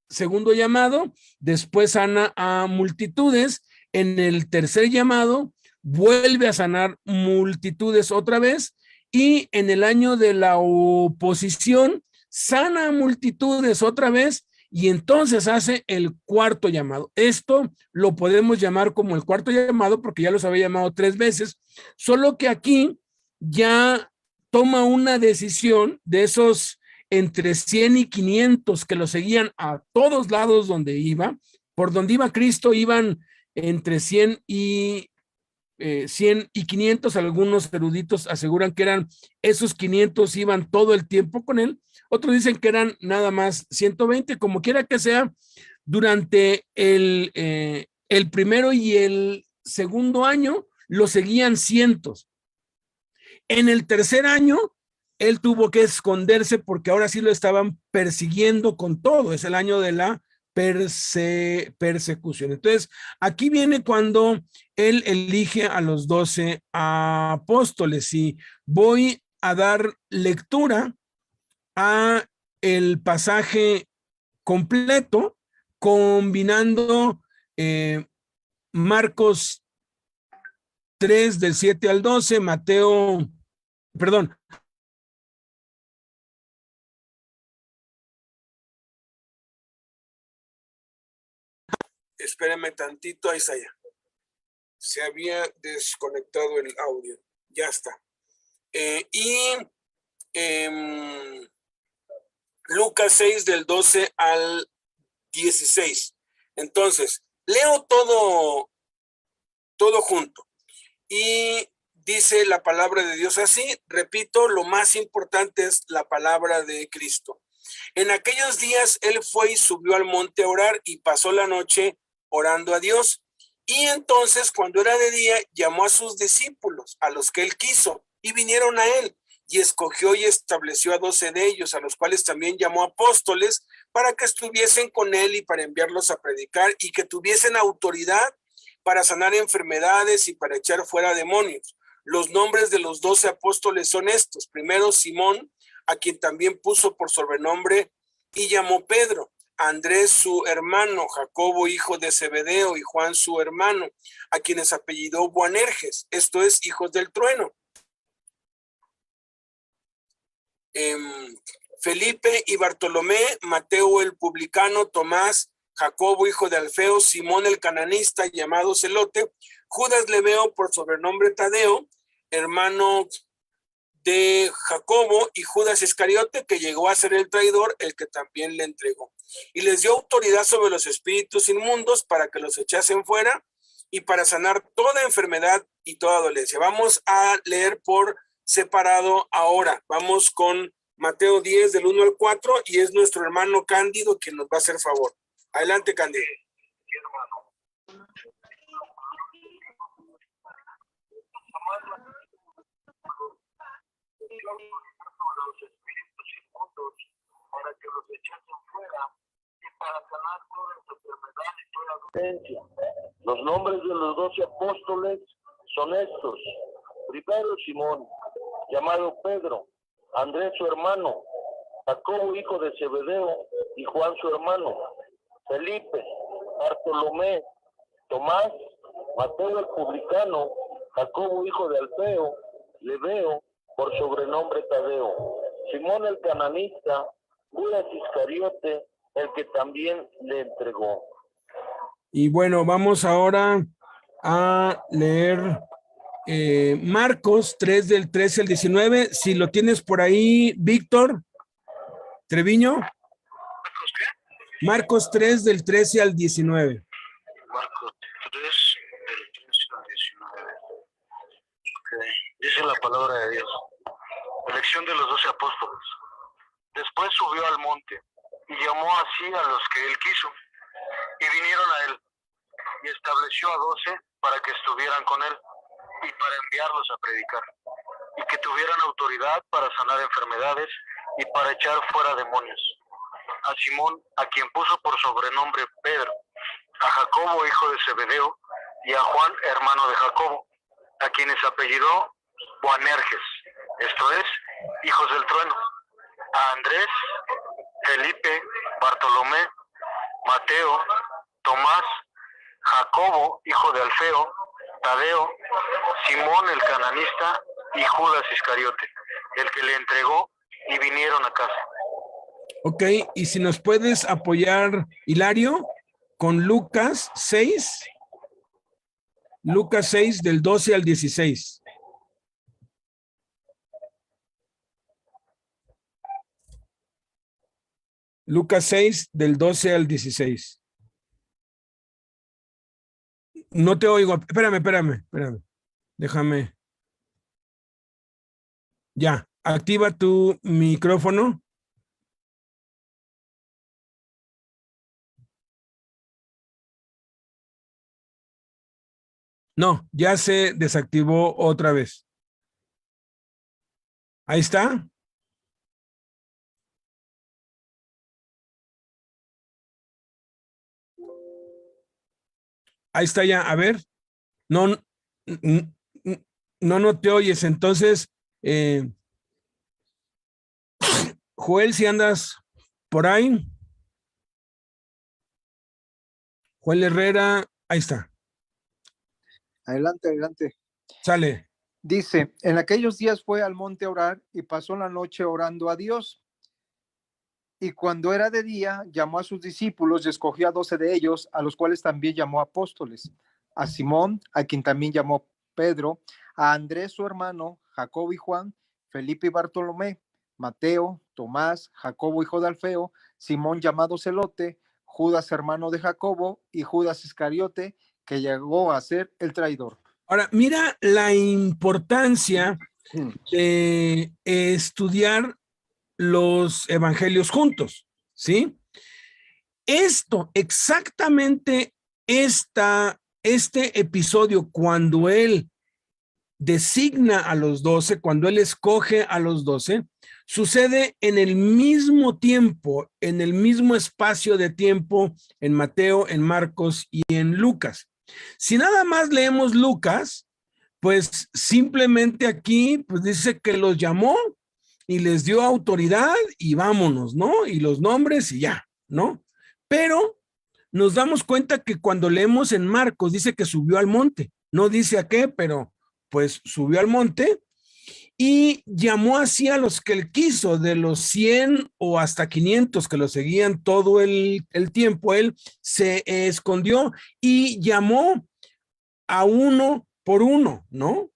segundo llamado, después sana a multitudes. En el tercer llamado, vuelve a sanar multitudes otra vez, y en el año de la oposición, sana a multitudes otra vez, y entonces hace el cuarto llamado. Esto lo podemos llamar como el cuarto llamado porque ya los había llamado 3 veces, solo que aquí ya toma una decisión de esos entre 100 y 500 que lo seguían a todos lados donde iba. Por donde iba Cristo iban entre 100 y 500. Algunos eruditos aseguran que eran esos 500 iban todo el tiempo con él. otros dicen que eran nada más 120, como quiera que sea, durante el primero y el segundo año lo seguían cientos. En el tercer año, él tuvo que esconderse porque ahora sí lo estaban persiguiendo con todo. Es el año de la persecución. Entonces, aquí viene cuando él elige a los 12 apóstoles y voy a dar lectura a el pasaje completo combinando Marcos 3 del 7 al 12, Mateo, perdón. Espérame tantito, ahí está ya. Se había desconectado el audio. Ya está. Lucas 6 del 12 al 16. Entonces, leo todo junto. Y dice la palabra de Dios así, repito, lo más importante es la palabra de Cristo. En aquellos días él fue y subió al monte a orar y pasó la noche orando a Dios. Y entonces, cuando era de día, llamó a sus discípulos, a los que él quiso, y vinieron a él. Y escogió y estableció a 12 de ellos, a los cuales también llamó apóstoles, para que estuviesen con él y para enviarlos a predicar y que tuviesen autoridad para sanar enfermedades y para echar fuera demonios. Los nombres de los 12 apóstoles son estos. Primero, Simón, a quien también puso por sobrenombre y llamó Pedro. Andrés su hermano, Jacobo hijo de Zebedeo y Juan su hermano, a quienes apellidó Boanerges, esto es, hijos del trueno. Felipe y Bartolomé, Mateo el publicano, Tomás, Jacobo hijo de Alfeo, Simón el cananista llamado Celote, Judas Leveo por sobrenombre Tadeo, hermano de Jacobo, y Judas Iscariote, que llegó a ser el traidor, el que también le entregó. Y les dio autoridad sobre los espíritus inmundos para que los echasen fuera y para sanar toda enfermedad y toda dolencia. Vamos a leer por separado ahora. Vamos con Mateo 10 del 1 al 4 y es nuestro hermano Cándido quien nos va a hacer favor. Adelante, Cándido. Los espíritus inmundos para que los echasen fuera y para sanar toda enfermedad y toda dolencia. Los nombres de los 12 apóstoles son estos. Primero, Simón, llamado Pedro, Andrés su hermano, Jacobo hijo de Zebedeo y Juan su hermano, Felipe, Bartolomé, Tomás, Mateo el publicano, Jacobo hijo de Alfeo, Leveo por sobrenombre Tadeo, Simón el cananista, Judas Iscariote, el que también le entregó. Y bueno, vamos ahora a leer Marcos 3 del 13 al 19. Si lo tienes por ahí, Víctor Treviño. ¿Marcos qué? Marcos 3 del 13 al 19. Marcos 3 del 13 al 19. Okay. Dice la palabra de Dios. Elección de los 12 apóstoles. Después subió al monte y llamó así a los que él quiso, y vinieron a él, y estableció a 12 para que estuvieran con él y para enviarlos a predicar, y que tuvieran autoridad para sanar enfermedades y para echar fuera demonios. A Simón, a quien puso por sobrenombre Pedro, a Jacobo hijo de Zebedeo y a Juan hermano de Jacobo, a quienes apellidó Boanerges, esto es, hijos del trueno, a Andrés, Felipe, Bartolomé, Mateo, Tomás, Jacobo, hijo de Alfeo, Tadeo, Simón el cananista y Judas Iscariote, el que le entregó, y vinieron a casa. Ok, y si nos puedes apoyar, Hilario, con Lucas 6 del 12 al 16. Lucas 6 del 12 al 16. No te oigo. Espérame. Déjame. Ya, activa tu micrófono. No, ya se desactivó otra vez. Ahí está. Ahí está ya. A ver. No, no te oyes. Entonces, Joel, si andas por ahí. Joel Herrera, ahí está. Adelante, adelante. Sale. Dice, en aquellos días fue al monte a orar y pasó la noche orando a Dios. Y cuando era de día, llamó a sus discípulos y escogió a 12 de ellos, a los cuales también llamó apóstoles. A Simón, a quien también llamó Pedro, a Andrés su hermano, Jacobo y Juan, Felipe y Bartolomé, Mateo, Tomás, Jacobo hijo de Alfeo, Simón llamado Celote, Judas hermano de Jacobo y Judas Iscariote, que llegó a ser el traidor. Ahora, mira la importancia de estudiar los evangelios juntos, ¿sí? Esto, exactamente este episodio, cuando él designa a los 12, cuando él escoge a los 12, sucede en el mismo tiempo, en el mismo espacio de tiempo en Mateo, en Marcos y en Lucas. Si nada más leemos Lucas, pues simplemente aquí pues dice que los llamó y les dio autoridad y vámonos, ¿no? Y los nombres y ya, ¿no? Pero nos damos cuenta que cuando leemos en Marcos dice que subió al monte, no dice a qué, pero pues subió al monte y llamó así a los que él quiso, de los 100 o hasta 500 que lo seguían todo el tiempo, él se escondió y llamó a uno por uno, ¿no?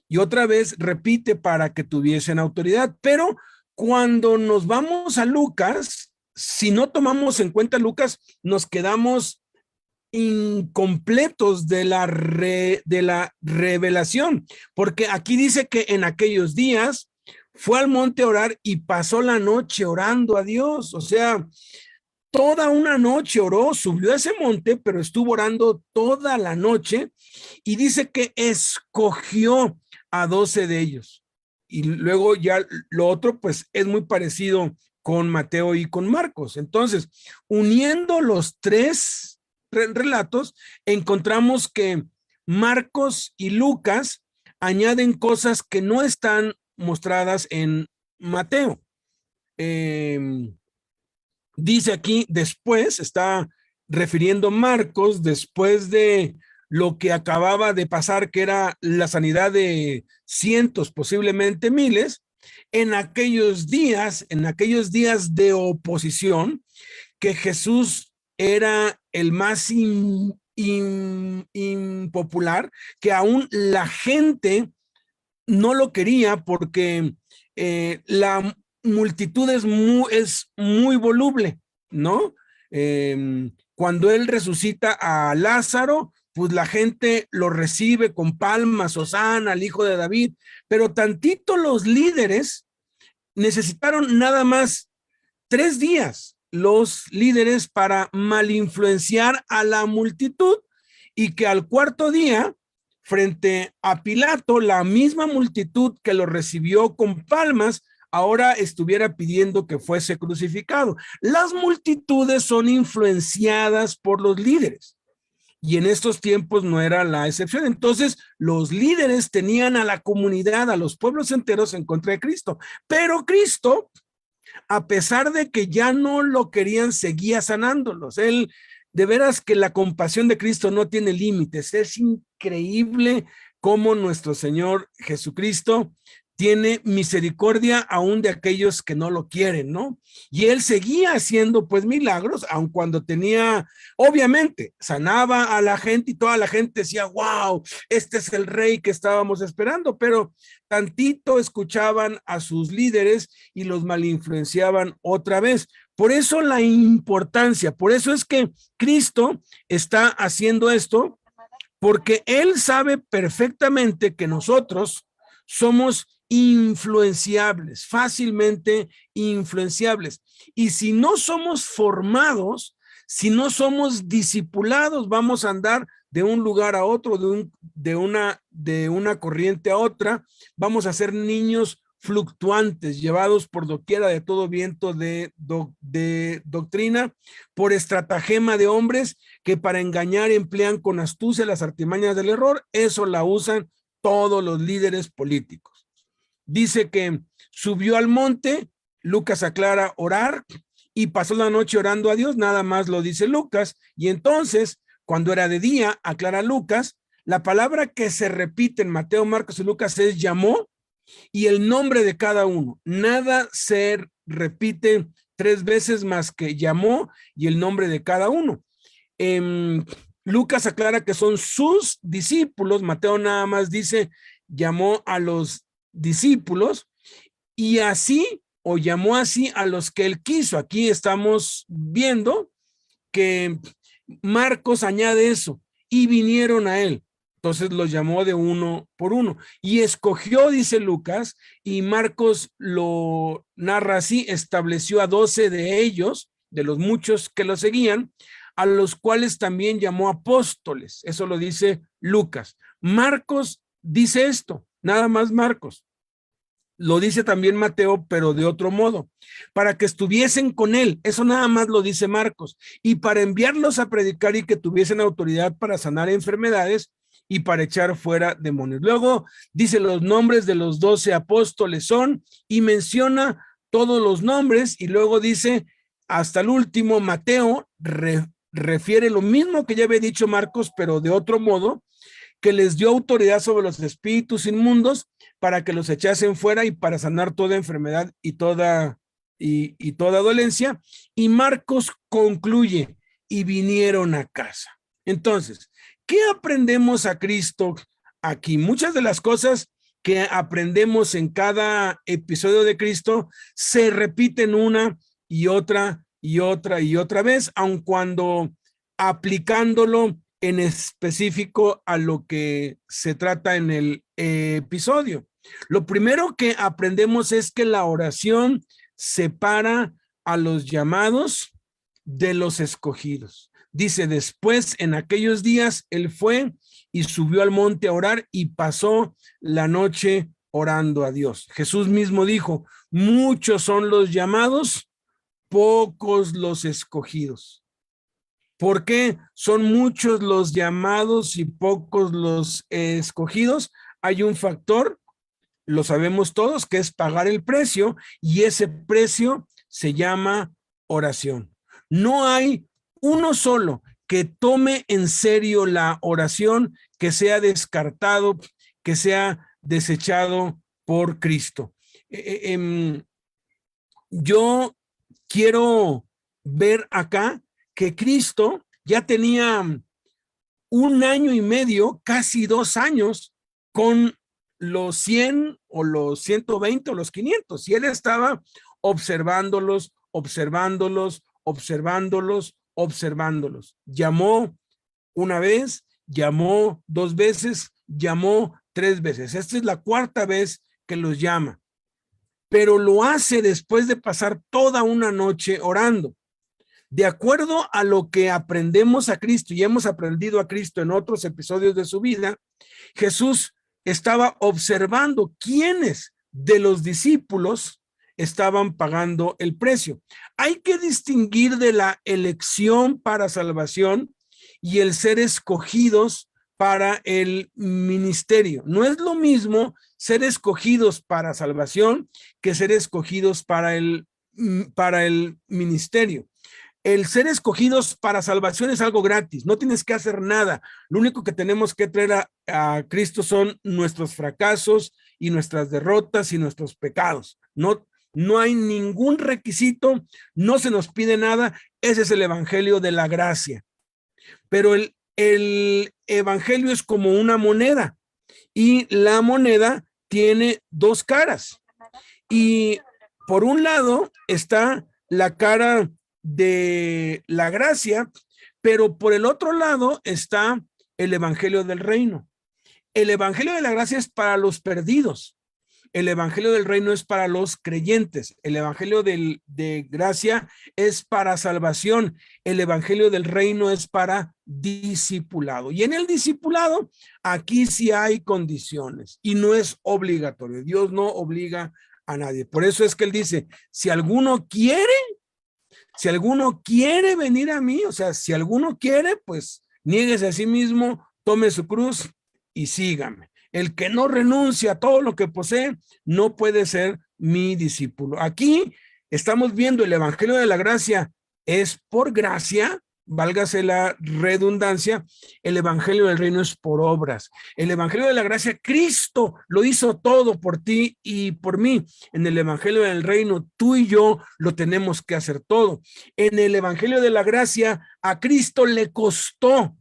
Y otra vez repite para que tuviesen autoridad. Pero cuando nos vamos a Lucas, si no tomamos en cuenta Lucas, nos quedamos incompletos de la revelación, porque aquí dice que en aquellos días fue al monte a orar y pasó la noche orando a Dios. O sea, toda una noche oró, subió a ese monte, pero estuvo orando toda la noche y dice que escogió a 12 de ellos. Y luego ya lo otro, pues es muy parecido con Mateo y con Marcos. Entonces, uniendo los tres relatos, encontramos que Marcos y Lucas añaden cosas que no están mostradas en Mateo. Dice aquí, después, está refiriendo Marcos, después de lo que acababa de pasar, que era la sanidad de cientos, posiblemente miles, en aquellos días de oposición, que Jesús era el más impopular, que aún la gente no lo quería porque la multitud es muy voluble, ¿no? Cuando él resucita a Lázaro, pues la gente lo recibe con palmas, hosana, al hijo de David, pero tantito los líderes necesitaron nada más 3 días, los líderes, para malinfluenciar a la multitud y que al cuarto día, frente a Pilato, la misma multitud que lo recibió con palmas, ahora estuviera pidiendo que fuese crucificado. Las multitudes son influenciadas por los líderes y en estos tiempos no era la excepción. Entonces, los líderes tenían a la comunidad, a los pueblos enteros en contra de Cristo, pero Cristo, a pesar de que ya no lo querían, seguía sanándolos. Él, de veras que la compasión de Cristo no tiene límites. Es increíble cómo nuestro Señor Jesucristo tiene misericordia aún de aquellos que no lo quieren, ¿no? Y él seguía haciendo pues milagros, aun cuando tenía, obviamente, sanaba a la gente y toda la gente decía, wow, este es el rey que estábamos esperando, pero tantito escuchaban a sus líderes y los malinfluenciaban otra vez. Por eso la importancia, por eso es que Cristo está haciendo esto, porque él sabe perfectamente que nosotros somos influenciables, fácilmente influenciables. Y si no somos formados, Si no somos discipulados, vamos a andar de un lugar a otro, de una corriente a otra, vamos a ser niños fluctuantes, llevados por doquiera de todo viento de doctrina, por estratagema de hombres que para engañar emplean con astucia las artimañas del error. Eso la usan todos los líderes políticos. Dice que subió al monte, Lucas aclara, orar, y pasó la noche orando a Dios, nada más lo dice Lucas. Y entonces, cuando era de día, aclara Lucas, la palabra que se repite en Mateo, Marcos y Lucas es llamó, y el nombre de cada uno. Nada se repite 3 veces más que llamó y el nombre de cada uno. Lucas aclara que son sus discípulos. Mateo nada más dice llamó a los discípulos, y así, o llamó así a los que él quiso. Aquí estamos viendo que Marcos añade eso, y vinieron a él. Entonces los llamó de uno por uno y escogió, dice Lucas, y Marcos lo narra así, estableció a 12 de ellos, de los muchos que lo seguían, a los cuales también llamó apóstoles. Eso lo dice Lucas. Marcos dice esto, nada más Marcos. Lo dice también Mateo, pero de otro modo, para que estuviesen con él. Eso nada más lo dice Marcos. Y para enviarlos a predicar y que tuviesen autoridad para sanar enfermedades y para echar fuera demonios. Luego dice los nombres de los 12 apóstoles son, y menciona todos los nombres, y luego dice hasta el último. Mateo refiere lo mismo que ya había dicho Marcos, pero de otro modo, que les dio autoridad sobre los espíritus inmundos para que los echasen fuera y para sanar toda enfermedad y toda dolencia. Y Marcos concluye, y vinieron a casa. Entonces, ¿qué aprendemos a Cristo aquí? Muchas de las cosas que aprendemos en cada episodio de Cristo se repiten una y otra y otra y otra vez, aun cuando aplicándolo en específico a lo que se trata en el episodio. Lo primero que aprendemos es que la oración separa a los llamados de los escogidos. Dice, después en aquellos días él fue y subió al monte a orar y pasó la noche orando a Dios. Jesús mismo dijo, muchos son los llamados, pocos los escogidos. ¿Por qué son muchos los llamados y pocos los escogidos? Hay un factor, lo sabemos todos, que es pagar el precio, y ese precio se llama oración. No hay uno solo que tome en serio la oración, que sea descartado, que sea desechado por Cristo. Yo quiero ver acá que Cristo ya tenía 1 año y medio, casi 2 años, con los 100 o los 120 o los 500, y él estaba observándolos. Llamó una vez, llamó 2 veces, llamó 3 veces. Esta es la 4ª vez que los llama, pero lo hace después de pasar toda una noche orando. De acuerdo a lo que aprendemos a Cristo y hemos aprendido a Cristo en otros episodios de su vida, Jesús estaba observando quiénes de los discípulos estaban pagando el precio. Hay que distinguir de la elección para salvación y el ser escogidos para el ministerio. No es lo mismo ser escogidos para salvación que ser escogidos para el ministerio. El ser escogidos para salvación es algo gratis, no tienes que hacer nada. Lo único que tenemos que traer a Cristo son nuestros fracasos y nuestras derrotas y nuestros pecados. No hay ningún requisito, no se nos pide nada. Ese es el evangelio de la gracia. Pero el evangelio es como una moneda, y la moneda tiene 2 caras. Y por un lado está la cara de la gracia, pero por el otro lado está el evangelio del reino. El evangelio de la gracia es para los perdidos, el evangelio del reino es para los creyentes, el evangelio de gracia es para salvación, el evangelio del reino es para discipulado. Y en el discipulado, aquí sí hay condiciones y no es obligatorio. Dios no obliga a nadie. Por eso es que él dice, si alguno quiere venir a mí, o sea, si alguno quiere, pues niéguese a sí mismo, tome su cruz y sígame. El que no renuncia a todo lo que posee no puede ser mi discípulo. Aquí estamos viendo el evangelio de la gracia es por gracia, válgase la redundancia, el evangelio del reino es por obras. El evangelio de la gracia, Cristo lo hizo todo por ti y por mí. En el evangelio del reino, tú y yo lo tenemos que hacer todo. En el evangelio de la gracia, a Cristo le costó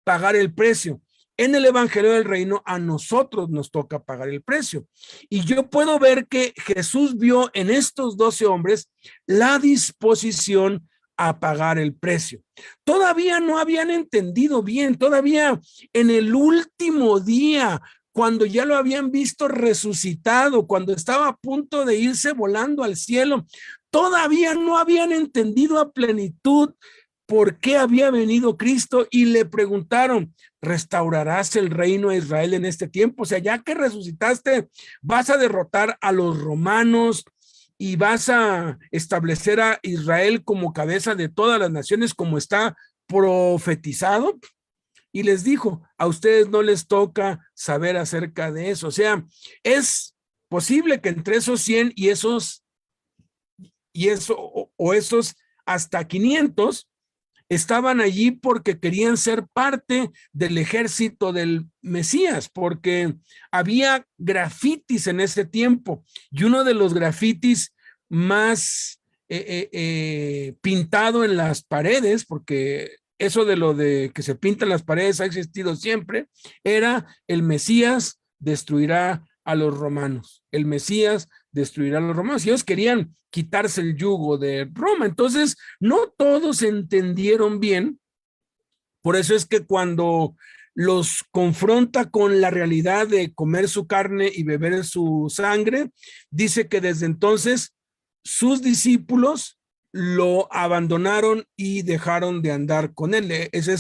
pagar el precio. En el evangelio del reino, a nosotros nos toca pagar el precio. Y yo puedo ver que Jesús vio en estos 12 hombres la disposición a pagar el precio. Todavía no habían entendido bien, todavía en el último día, cuando ya lo habían visto resucitado, cuando estaba a punto de irse volando al cielo, todavía no habían entendido a plenitud por qué había venido Cristo y le preguntaron, ¿restaurarás el reino de Israel en este tiempo? O sea, ya que resucitaste, ¿vas a derrotar a los romanos y vas a establecer a Israel como cabeza de todas las naciones como está profetizado? Y les dijo, a ustedes no les toca saber acerca de eso. O sea, es posible que entre esos 100 y esos hasta 500 estaban allí porque querían ser parte del ejército del Mesías, porque había grafitis en ese tiempo, y uno de los grafitis más pintado en las paredes, porque eso de lo de que se pintan las paredes ha existido siempre, era el Mesías destruirá a los romanos, el Mesías destruirá a los romanos, y ellos querían quitarse el yugo de Roma. Entonces, no todos entendieron bien. Por eso es que cuando los confronta con la realidad de comer su carne y beber su sangre, dice que desde entonces sus discípulos lo abandonaron y dejaron de andar con él. Ese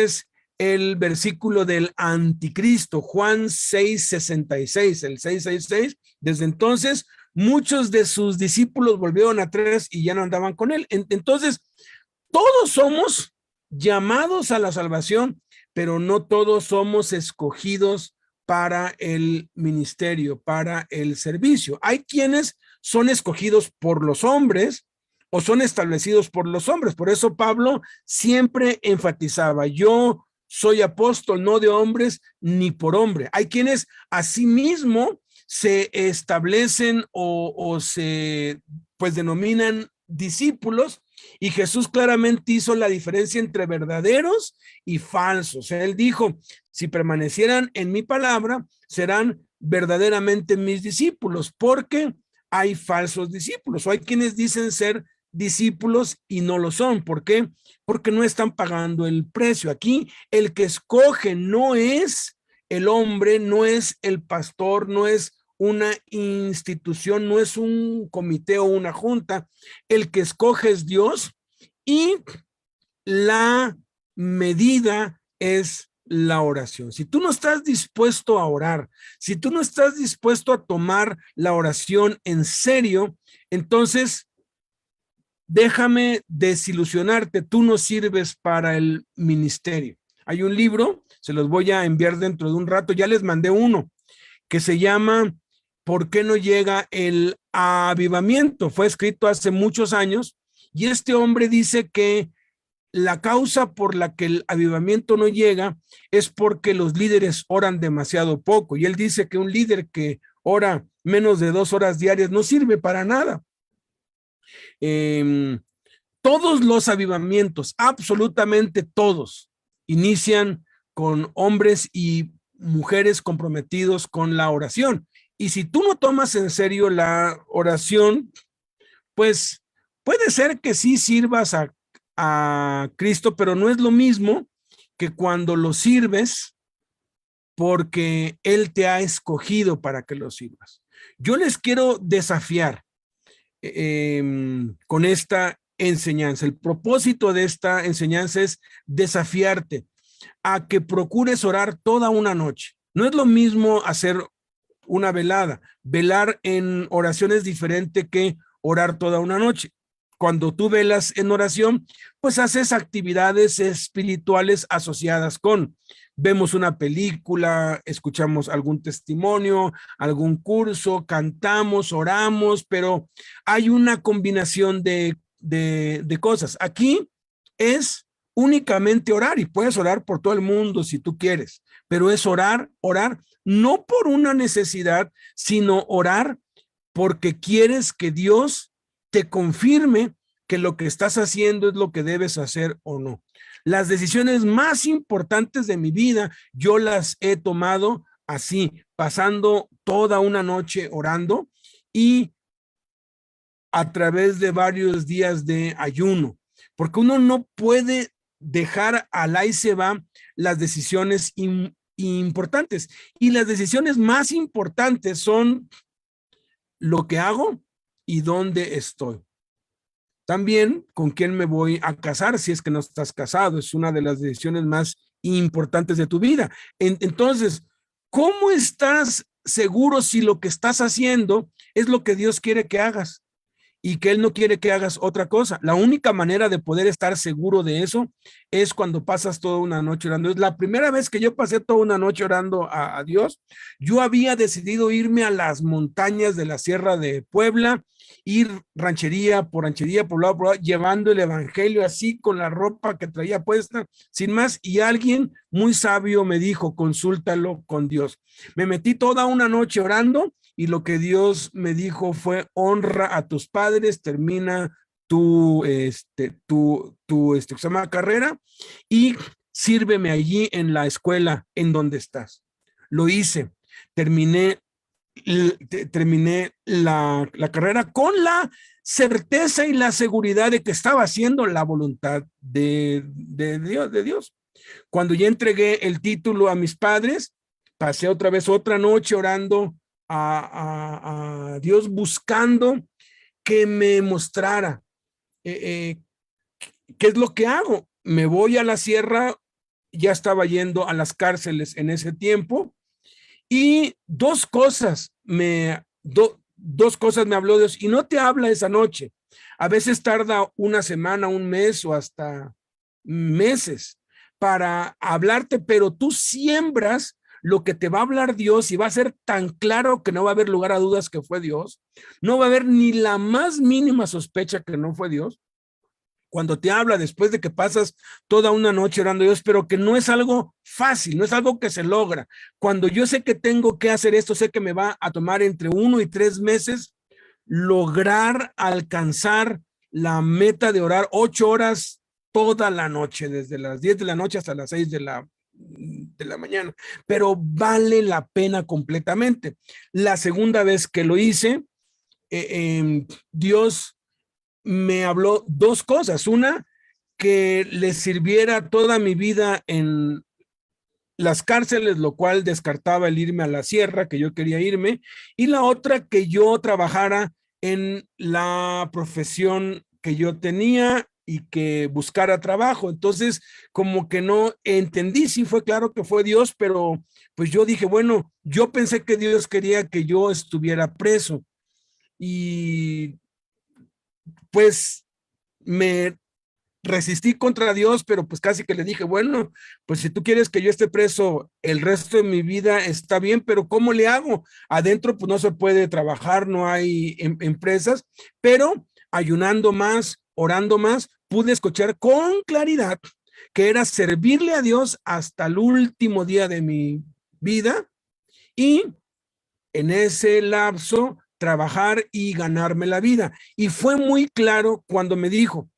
es el versículo del anticristo, Juan 6:66, el 6:66. Desde entonces, muchos de sus discípulos volvieron atrás y ya no andaban con él. Entonces, todos somos llamados a la salvación, pero no todos somos escogidos para el ministerio, para el servicio. Hay quienes son escogidos por los hombres o son establecidos por los hombres. Por eso Pablo siempre enfatizaba, yo soy apóstol no de hombres ni por hombre. Hay quienes asimismo se establecen o se pues denominan discípulos, y Jesús claramente hizo la diferencia entre verdaderos y falsos. Él dijo, si permanecieran en mi palabra, serán verdaderamente mis discípulos, porque hay falsos discípulos, o hay quienes dicen ser discípulos y no lo son. ¿Por qué? Porque no están pagando el precio. Aquí el que escoge no es el hombre, no es el pastor, no es una institución, no es un comité o una junta. El que escoge es Dios, y la medida es la oración. Si tú no estás dispuesto a orar, si tú no estás dispuesto a tomar la oración en serio, entonces déjame desilusionarte, tú no sirves para el ministerio. Hay un libro, se los voy a enviar dentro de un rato, ya les mandé uno, que se llama ¿Por qué no llega el avivamiento? Fue escrito hace muchos años, y este hombre dice que la causa por la que el avivamiento no llega es porque los líderes oran demasiado poco, y él dice que un líder que ora menos de 2 horas diarias no sirve para nada. Todos los avivamientos, absolutamente todos, inician con hombres y mujeres comprometidos con la oración. Y si tú no tomas en serio la oración, pues puede ser que sí sirvas a Cristo, pero no es lo mismo que cuando lo sirves porque Él te ha escogido para que lo sirvas. Yo les quiero desafiar con esta enseñanza. El propósito de esta enseñanza es desafiarte a que procures orar toda una noche. No es lo mismo hacer una velada. Velar en oración es diferente que orar toda una noche. Cuando tú velas en oración, pues haces actividades espirituales asociadas con, vemos una película, escuchamos algún testimonio, algún curso, cantamos, oramos, pero hay una combinación de cosas. Aquí es únicamente orar, y puedes orar por todo el mundo si tú quieres, pero es orar no por una necesidad, sino orar porque quieres que Dios te confirme que lo que estás haciendo es lo que debes hacer o no. Las decisiones más importantes de mi vida, yo las he tomado así, pasando toda una noche orando y a través de varios días de ayuno, porque uno no puede dejar al ahí se va las decisiones importantes. Y las decisiones más importantes son lo que hago y dónde estoy. También con quién me voy a casar si es que no estás casado. Es una de las decisiones más importantes de tu vida. Entonces, ¿cómo estás seguro si lo que estás haciendo es lo que Dios quiere que hagas y que Él no quiere que hagas otra cosa? La única manera de poder estar seguro de eso es cuando pasas toda una noche orando. Es la primera vez que yo pasé toda una noche orando a Dios. Yo había decidido irme a las montañas de la Sierra de Puebla, ir ranchería, por lado, llevando el evangelio así con la ropa que traía puesta, sin más, y alguien muy sabio me dijo, consúltalo con Dios. Me metí toda una noche orando y lo que Dios me dijo fue: honra a tus padres, termina tu carrera y sírveme allí en la escuela en donde estás. Lo hice, terminé la carrera con la certeza y la seguridad de que estaba haciendo la voluntad de Dios. Cuando ya entregué el título a mis padres, pasé otra vez otra noche orando a Dios, buscando que me mostrara qué es lo que hago. Me voy a la sierra, ya estaba yendo a las cárceles en ese tiempo, y dos cosas me habló Dios, y no te habla esa noche. A veces tarda una semana, un mes o hasta meses para hablarte, pero tú siembras lo que te va a hablar Dios y va a ser tan claro que no va a haber lugar a dudas que fue Dios. No va a haber ni la más mínima sospecha que no fue Dios. Cuando te habla después de que pasas toda una noche orando a Dios, pero que no es algo fácil, no es algo que se logra. Cuando yo sé que tengo que hacer esto, sé que me va a tomar entre 1 y 3 meses lograr alcanzar la meta de orar 8 horas toda la noche, desde las 10 de la noche hasta las 6 de la mañana, pero vale la pena completamente. La segunda vez que lo hice, Dios me habló dos cosas. Una, que le sirviera toda mi vida en las cárceles, lo cual descartaba el irme a la sierra, que yo quería irme, y la otra, que yo trabajara en la profesión que yo tenía y que buscara trabajo. Entonces, como que no entendí, sí fue claro que fue Dios, pero pues yo dije, bueno, yo pensé que Dios quería que yo estuviera preso, y pues me resistí contra Dios, pero pues casi que le dije, bueno, pues si tú quieres que yo esté preso el resto de mi vida, está bien, pero ¿cómo le hago? Adentro pues no se puede trabajar, no hay empresas, pero ayunando más, orando más, pude escuchar con claridad que era servirle a Dios hasta el último día de mi vida, y en ese lapso trabajar y ganarme la vida. Y fue muy claro cuando me dijo: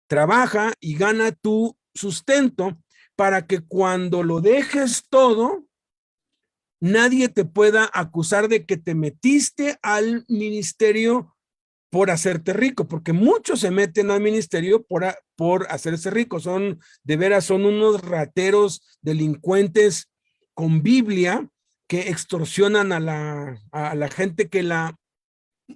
trabaja y gana tu sustento para que cuando lo dejes todo, nadie te pueda acusar de que te metiste al ministerio por hacerte rico, porque muchos se meten al ministerio por hacerse ricos. Son, de veras, son unos rateros, delincuentes con Biblia que extorsionan a la gente, que la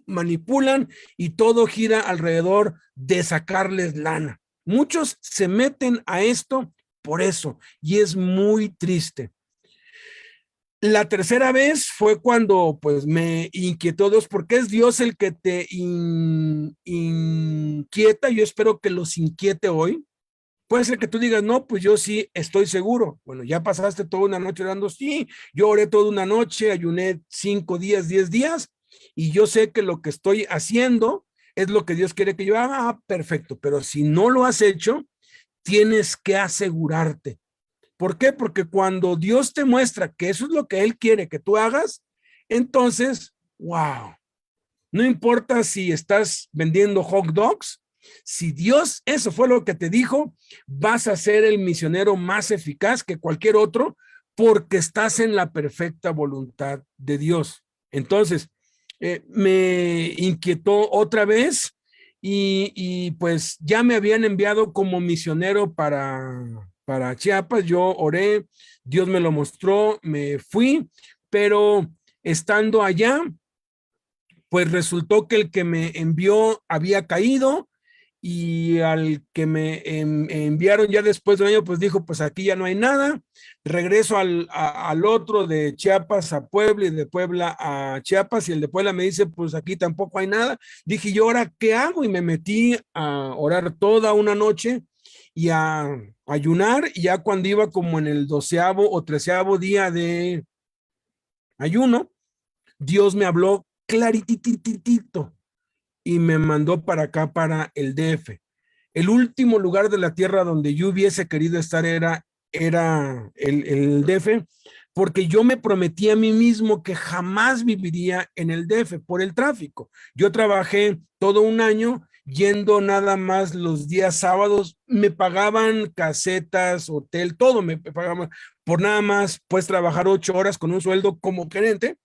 manipulan y todo gira alrededor de sacarles lana. Muchos se meten a esto por eso y es muy triste. La tercera vez fue cuando pues me inquietó Dios, porque es Dios el que te inquieta. Yo espero que los inquiete hoy. Puede ser que tú digas, no, pues yo sí estoy seguro. Bueno, ya pasaste toda una noche orando. Sí, yo oré toda una noche, ayuné 5 días, 10 días, y yo sé que lo que estoy haciendo es lo que Dios quiere que yo haga. Ah, perfecto. Pero si no lo has hecho, tienes que asegurarte. ¿Por qué? Porque cuando Dios te muestra que eso es lo que Él quiere que tú hagas, entonces, wow, no importa si estás vendiendo hot dogs, si Dios eso fue lo que te dijo, vas a ser el misionero más eficaz que cualquier otro, porque estás en la perfecta voluntad de Dios. Entonces, me inquietó otra vez y pues ya me habían enviado como misionero para Chiapas. Yo oré, Dios me lo mostró, me fui, pero estando allá, pues resultó que el que me envió había caído, y al que me enviaron ya después de un año, pues dijo, pues aquí ya no hay nada. Regreso al otro de Chiapas a Puebla y de Puebla a Chiapas, y el de Puebla me dice, pues aquí tampoco hay nada. Dije, ¿y ahora qué hago? Y me metí a orar toda una noche y a ayunar, y ya cuando iba como en el 12º o 13º día de ayuno, Dios me habló claritititito y me mandó para acá, para el DF. El último lugar de la tierra donde yo hubiese querido estar era el DF, porque yo me prometí a mí mismo que jamás viviría en el DF por el tráfico. Yo trabajé todo un año yendo nada más los días sábados, me pagaban casetas, hotel, todo me pagaban por nada más, pues trabajar 8 horas con un sueldo como gerente.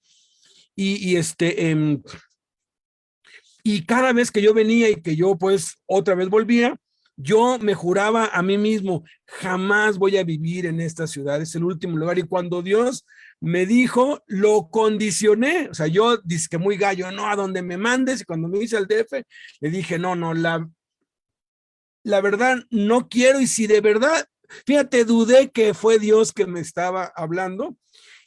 Y cada vez que yo venía y que yo pues otra vez volvía, yo me juraba a mí mismo, jamás voy a vivir en esta ciudad, es el último lugar. Y cuando Dios me dijo, lo condicioné. O sea, yo dije que muy gallo, no, a donde me mandes. Y cuando me hice el DF, le dije, no, la verdad no quiero. Y si de verdad, fíjate, dudé que fue Dios que me estaba hablando,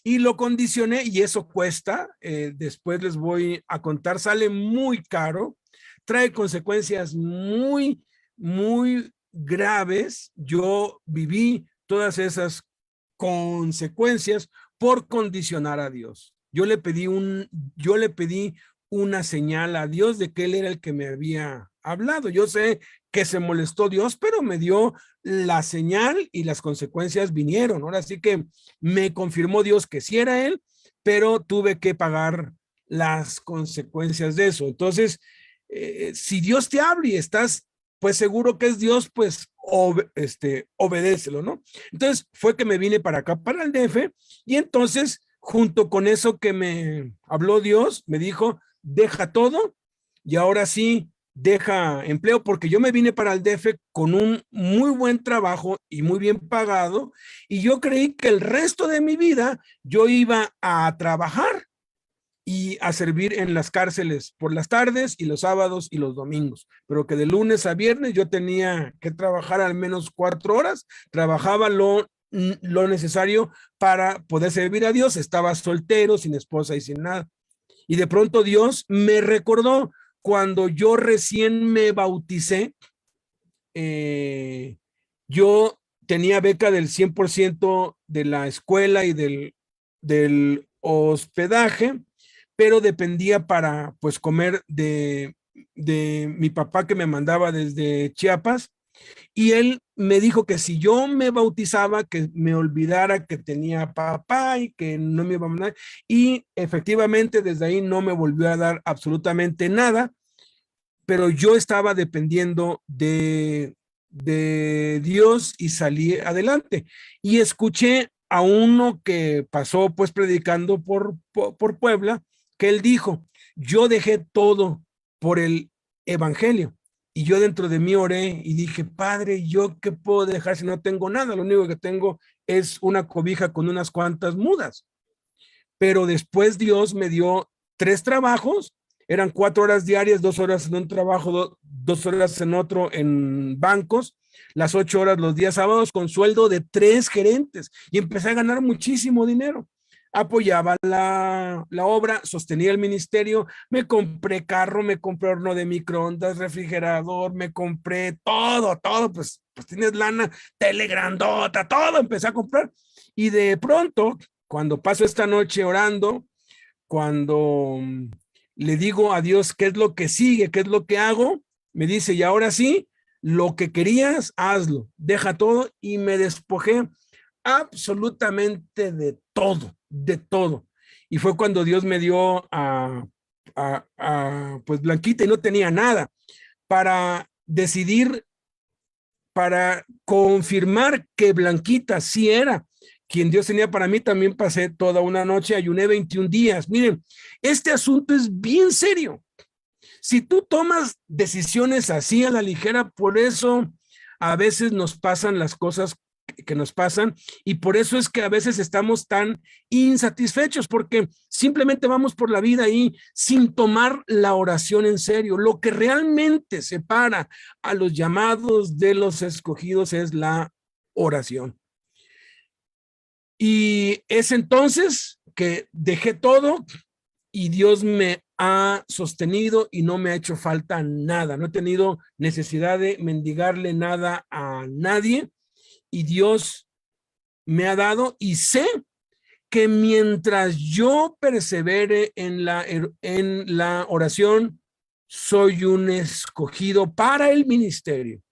y lo condicioné, y eso cuesta. Después les voy a contar, sale muy caro, trae consecuencias muy, muy graves. Yo viví todas esas consecuencias por condicionar a Dios. Yo le pedí una señal a Dios de que Él era el que me había hablado. Yo sé que se molestó Dios, pero me dio la señal y las consecuencias vinieron. Ahora sí que me confirmó Dios que sí era Él, pero tuve que pagar las consecuencias de eso. Entonces, si Dios te habla y estás pues seguro que es Dios, pues obedécelo, ¿no? Entonces fue que me vine para acá, para el DF, y entonces junto con eso que me habló Dios, me dijo, deja todo y ahora sí, deja empleo, porque yo me vine para el DF con un muy buen trabajo y muy bien pagado, y yo creí que el resto de mi vida yo iba a trabajar y a servir en las cárceles por las tardes y los sábados y los domingos, pero que de lunes a viernes yo tenía que trabajar al menos 4 horas, trabajaba lo necesario para poder servir a Dios. Estaba soltero, sin esposa y sin nada. Y de pronto Dios me recordó cuando yo recién me bauticé. Yo tenía beca del 100% de la escuela y del hospedaje, pero dependía para pues comer de mi papá, que me mandaba desde Chiapas, y él me dijo que si yo me bautizaba, que me olvidara que tenía papá y que no me iba a mandar, y efectivamente desde ahí no me volvió a dar absolutamente nada, pero yo estaba dependiendo de Dios y salí adelante. Y escuché a uno que pasó pues predicando por Puebla, que él dijo, yo dejé todo por el evangelio. Y yo dentro de mí oré y dije, Padre, ¿yo qué puedo dejar si no tengo nada? Lo único que tengo es una cobija con unas cuantas mudas. Pero después Dios me dio 3 trabajos, eran 4 horas diarias, 2 horas en un trabajo, 2 horas en otro en bancos, las 8 horas los días sábados con sueldo de 3 gerentes y empecé a ganar muchísimo dinero. Apoyaba la obra, sostenía el ministerio, me compré carro, me compré horno de microondas, refrigerador, me compré todo, pues tienes lana, tele grandota, todo empecé a comprar. Y de pronto, cuando paso esta noche orando, cuando le digo a Dios qué es lo que sigue, qué es lo que hago, me dice, y ahora sí, lo que querías, hazlo, deja todo, y me despojé absolutamente de todo, de todo. Y fue cuando Dios me dio pues Blanquita y no tenía nada para decidir, para confirmar que Blanquita sí era quien Dios tenía para mí. También pasé toda una noche, ayuné 21 días. Miren, este asunto es bien serio. Si tú tomas decisiones así a la ligera, por eso a veces nos pasan las cosas que nos pasan, y por eso es que a veces estamos tan insatisfechos, porque simplemente vamos por la vida ahí sin tomar la oración en serio. Lo que realmente separa a los llamados de los escogidos es la oración. Y es entonces que dejé todo y Dios me ha sostenido y no me ha hecho falta nada. No he tenido necesidad de mendigarle nada a nadie, y Dios me ha dado, y sé que mientras yo persevere en la oración, soy un escogido para el ministerio.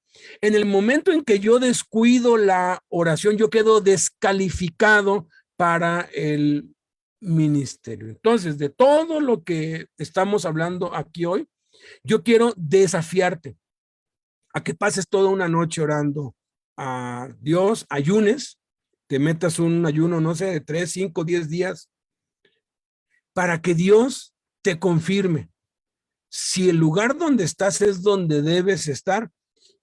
En el momento en que yo descuido la oración, yo quedo descalificado para el ministerio. Entonces, de todo lo que estamos hablando aquí hoy, yo quiero desafiarte a que pases toda una noche orando a Dios, ayunes, te metas un ayuno, no sé, de 3, 5, 10 días, para que Dios te confirme si el lugar donde estás es donde debes estar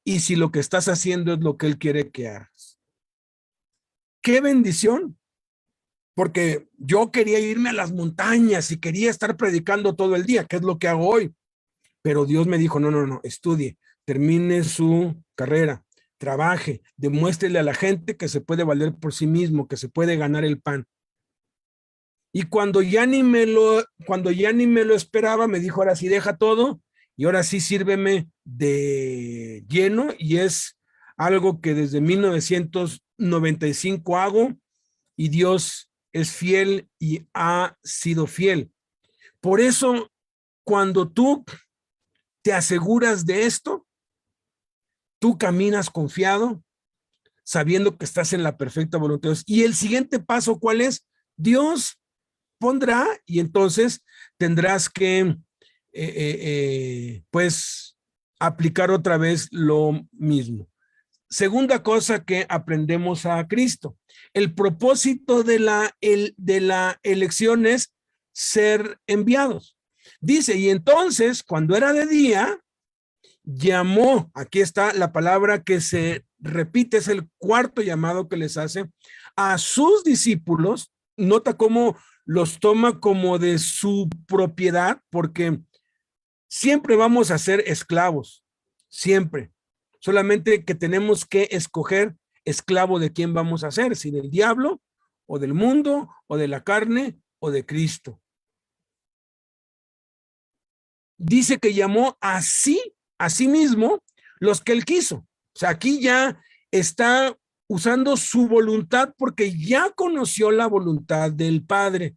y si lo que estás haciendo es lo que Él quiere que hagas. ¡Qué bendición! Porque yo quería irme a las montañas y quería estar predicando todo el día, que es lo que hago hoy. Pero Dios me dijo, no, estudie, termine su carrera, trabaje, demuéstrele a la gente que se puede valer por sí mismo, que se puede ganar el pan. Y cuando ya ni me lo esperaba, me dijo, ahora sí deja todo y ahora sí sírveme de lleno, y es algo que desde 1995 hago, y Dios es fiel y ha sido fiel. Por eso, cuando tú te aseguras de esto, tú caminas confiado, sabiendo que estás en la perfecta voluntad de Dios. Y el siguiente paso, ¿cuál es? Dios pondrá, y entonces tendrás que pues aplicar otra vez lo mismo. Segunda cosa que aprendemos a Cristo: el propósito de la elección es ser enviados. Dice, y entonces cuando era de día, llamó, aquí está la palabra que se repite, es el cuarto llamado que les hace a sus discípulos. Nota cómo los toma como de su propiedad, porque siempre vamos a ser esclavos, siempre. Solamente que tenemos que escoger esclavo de quién vamos a ser, si del diablo o del mundo o de la carne o de Cristo. Dice que llamó a sí mismo los que él quiso. O sea, aquí ya está usando su voluntad porque ya conoció la voluntad del Padre.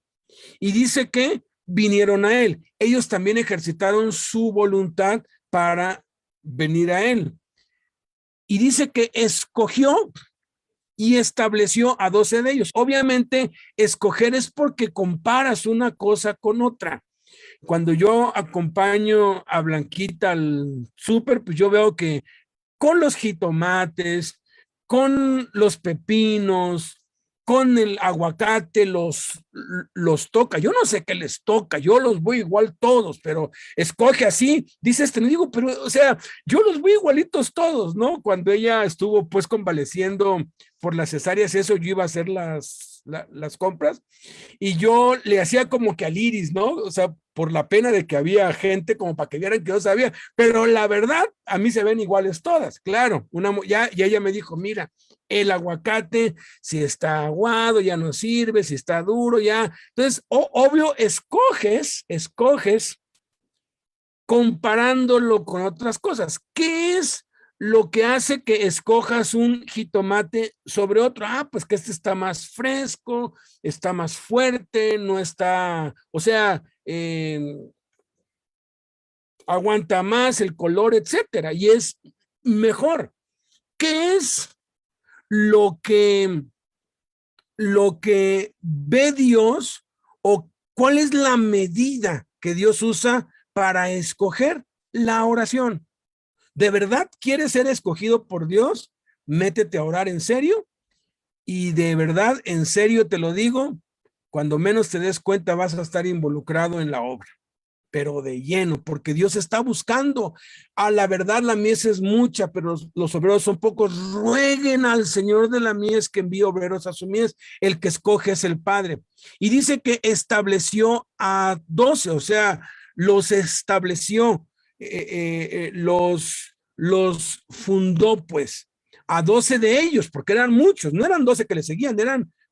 Y dice que vinieron a él. Ellos también ejercitaron su voluntad para venir a él. Y dice que escogió y estableció a 12 de ellos. Obviamente, escoger es porque comparas una cosa con otra. Cuando yo acompaño a Blanquita al súper, pues yo veo que con los jitomates, con los pepinos, con el aguacate los toca. Yo no sé qué les toca, yo los voy igual todos, pero escoge así. Dice no digo, pero, o sea, yo los voy igualitos todos, ¿no? Cuando ella estuvo pues convaleciendo por las cesáreas, eso yo iba a hacer las compras y yo le hacía como que al iris, ¿no? O sea, por la pena de que había gente como para que vieran que yo sabía, pero la verdad, a mí se ven iguales todas, claro. Ya ella me dijo, mira, el aguacate, si está aguado, ya no sirve, si está duro, ya. Entonces, obvio, escoges comparándolo con otras cosas. ¿Qué es lo que hace que escojas un jitomate sobre otro? Pues que este está más fresco, está más fuerte, no está, o sea, aguanta más el color, etcétera, y es mejor. ¿Qué es lo que ve Dios o cuál es la medida que Dios usa para escoger la oración? ¿De verdad quieres ser escogido por Dios? Métete a orar en serio y de verdad, en serio te lo digo, cuando menos te des cuenta vas a estar involucrado en la obra, pero de lleno, porque Dios está buscando. A la verdad la mies es mucha, pero los obreros son pocos. Rueguen al Señor de la mies que envíe obreros a su mies. El que escoge es el Padre. Y dice que estableció a 12, o sea, los estableció, los fundó pues a 12 de ellos, porque eran muchos, no eran 12 que le seguían,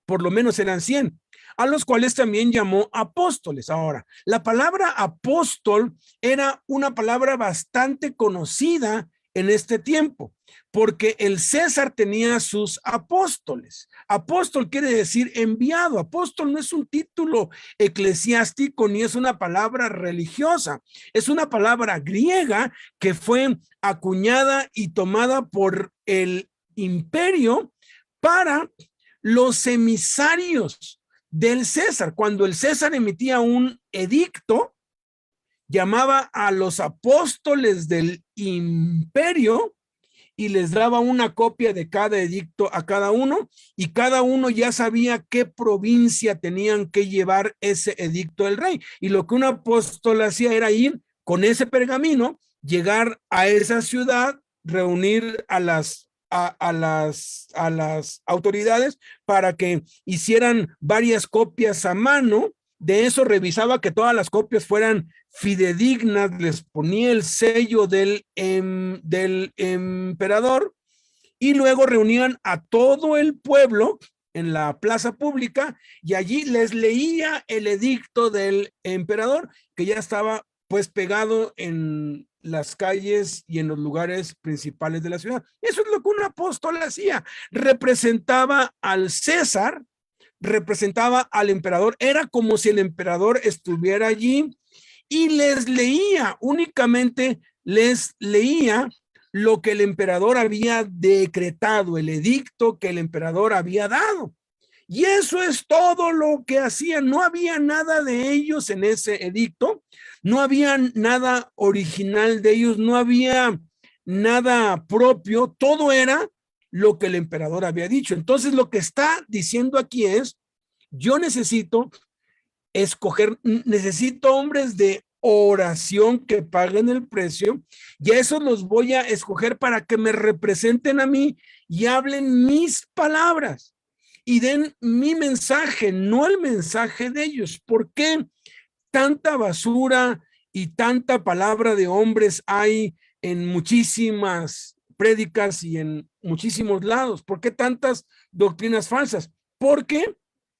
por lo menos eran 100. A los cuales también llamó apóstoles. Ahora, la palabra apóstol era una palabra bastante conocida en este tiempo, porque el César tenía sus apóstoles. Apóstol quiere decir enviado. Apóstol no es un título eclesiástico ni es una palabra religiosa, es una palabra griega que fue acuñada y tomada por el imperio para los emisarios del César. Cuando el César emitía un edicto, llamaba a los apóstoles del imperio y les daba una copia de cada edicto a cada uno, y cada uno ya sabía qué provincia tenían que llevar ese edicto del rey. Y lo que un apóstol hacía era ir con ese pergamino, llegar a esa ciudad, reunir a las autoridades para que hicieran varias copias a mano. De eso revisaba que todas las copias fueran fidedignas, les ponía el sello del emperador y luego reunían a todo el pueblo en la plaza pública y allí les leía el edicto del emperador, que ya estaba pues pegado en las calles y en los lugares principales de la ciudad. Eso es lo que un apóstol hacía. Representaba al César, representaba al emperador. Era como si el emperador estuviera allí y les leía, únicamente les leía lo que el emperador había decretado, el edicto que el emperador había dado. Y eso es todo lo que hacían. No había nada de ellos en ese edicto, no había nada original de ellos, no había nada propio, todo era lo que el emperador había dicho. Entonces lo que está diciendo aquí es, yo necesito escoger, necesito hombres de oración que paguen el precio, y a esos los voy a escoger para que me representen a mí y hablen mis palabras y den mi mensaje, no el mensaje de ellos. ¿Por qué tanta basura y tanta palabra de hombres hay en muchísimas prédicas y en muchísimos lados? ¿Por qué tantas doctrinas falsas? Porque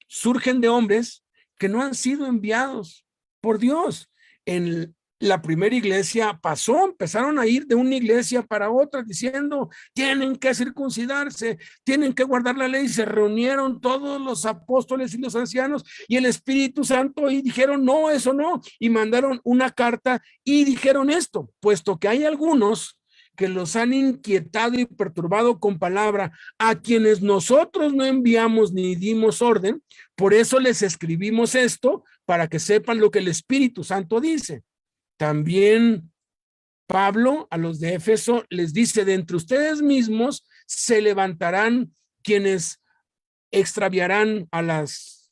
surgen de hombres que no han sido enviados por Dios. En la primera iglesia empezaron a ir de una iglesia para otra diciendo, tienen que circuncidarse, tienen que guardar la ley. Se reunieron todos los apóstoles y los ancianos y el Espíritu Santo y dijeron, no, eso no, y mandaron una carta y dijeron esto, puesto que hay algunos que los han inquietado y perturbado con palabra, a quienes nosotros no enviamos ni dimos orden, por eso les escribimos esto, para que sepan lo que el Espíritu Santo dice. También Pablo a los de Éfeso les dice, de entre ustedes mismos se levantarán quienes extraviarán a las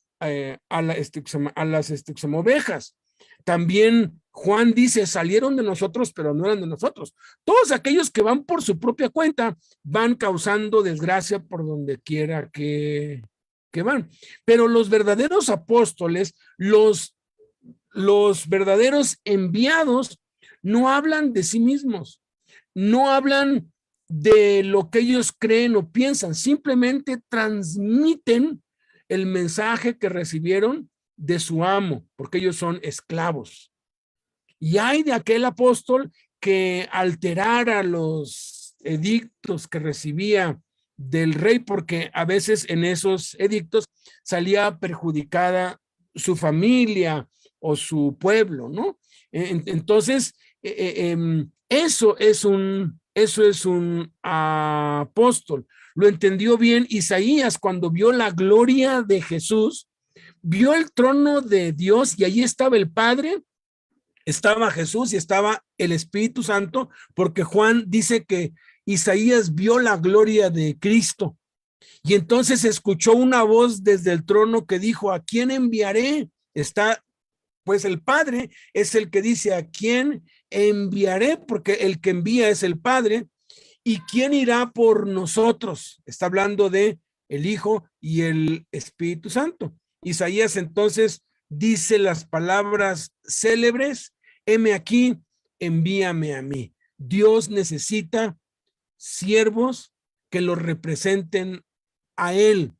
ovejas. También Juan dice, salieron de nosotros, pero no eran de nosotros. Todos aquellos que van por su propia cuenta van causando desgracia por donde quiera que van. Pero los verdaderos apóstoles, los verdaderos enviados, no hablan de sí mismos, no hablan de lo que ellos creen o piensan, simplemente transmiten el mensaje que recibieron de su amo, porque ellos son esclavos. Y hay de aquel apóstol que alterara los edictos que recibía del rey, porque a veces en esos edictos salía perjudicada su familia o su pueblo, ¿no? Entonces, eso es un apóstol. Lo entendió bien Isaías cuando vio la gloria de Jesús, vio el trono de Dios y allí estaba el Padre, estaba Jesús y estaba el Espíritu Santo, porque Juan dice que Isaías vio la gloria de Cristo. Y entonces escuchó una voz desde el trono que dijo, ¿a quién enviaré? Está, pues el Padre es el que dice, ¿a quién enviaré? Porque el que envía es el Padre. ¿Y quién irá por nosotros? Está hablando de el Hijo y el Espíritu Santo. Isaías entonces dice las palabras célebres, heme aquí, envíame a mí. Dios necesita siervos que lo representen a él,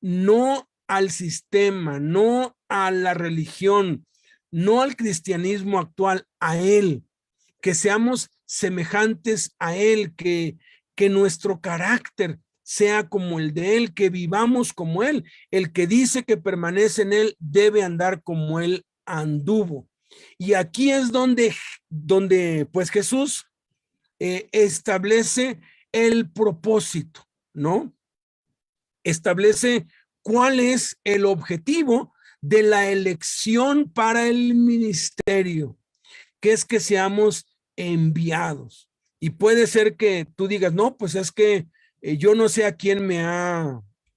no al sistema, no a la religión, no al cristianismo actual, a él, que seamos semejantes a él, que nuestro carácter sea como el de él, que vivamos como él. El que dice que permanece en él debe andar como él anduvo. Y aquí es donde pues Jesús establece el propósito, ¿no? Establece cuál es el objetivo de la elección para el ministerio, que es que seamos enviados. Y puede ser que tú digas, no, pues es que yo no sé a quién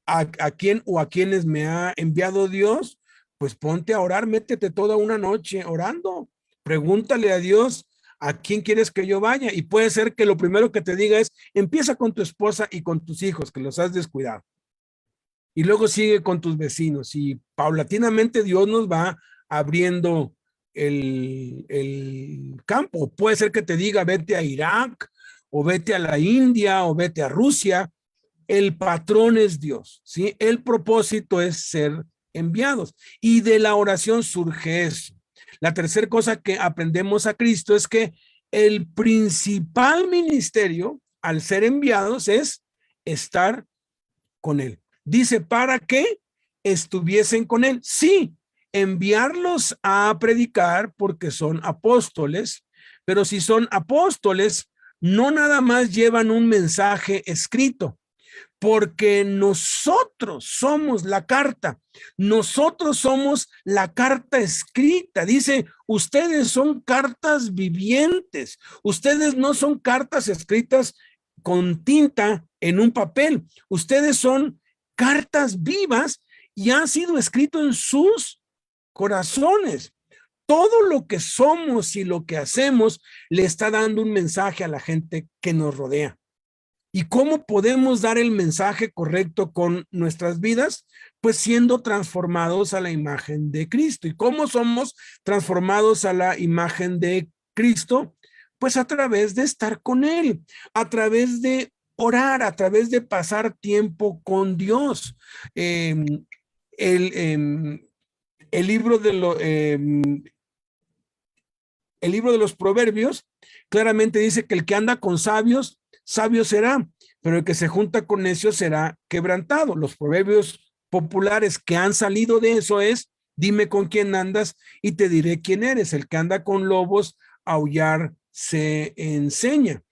a quién o a quienes me ha enviado Dios. Pues ponte a orar, métete toda una noche orando, pregúntale a Dios a quién quieres que yo vaya, y puede ser que lo primero que te diga es, empieza con tu esposa y con tus hijos, que los has descuidado, y luego sigue con tus vecinos, y paulatinamente Dios nos va abriendo el campo. Puede ser que te diga, vete a Irak, o vete a la India, o vete a Rusia. El patrón es Dios, ¿sí? El propósito es ser enviados, y de la oración surge eso. La tercera cosa que aprendemos a Cristo es que el principal ministerio al ser enviados es estar con él. Dice, para que estuviesen con él. Sí, enviarlos a predicar porque son apóstoles, pero si son apóstoles, no nada más llevan un mensaje escrito, porque nosotros somos la carta, nosotros somos la carta escrita. Dice, ustedes son cartas vivientes, ustedes no son cartas escritas con tinta en un papel, ustedes son cartas vivas y han sido escrito en sus corazones. Todo lo que somos y lo que hacemos le está dando un mensaje a la gente que nos rodea. ¿Y cómo podemos dar el mensaje correcto con nuestras vidas? Pues siendo transformados a la imagen de Cristo. ¿Y cómo somos transformados a la imagen de Cristo? Pues a través de estar con Él, a través de orar, a través de pasar tiempo con Dios. El libro de los Proverbios claramente dice que el que anda con sabios, sabio será, pero el que se junta con necios será quebrantado. Los proverbios populares que han salido de eso es, dime con quién andas y te diré quién eres. El que anda con lobos, aullar se enseña.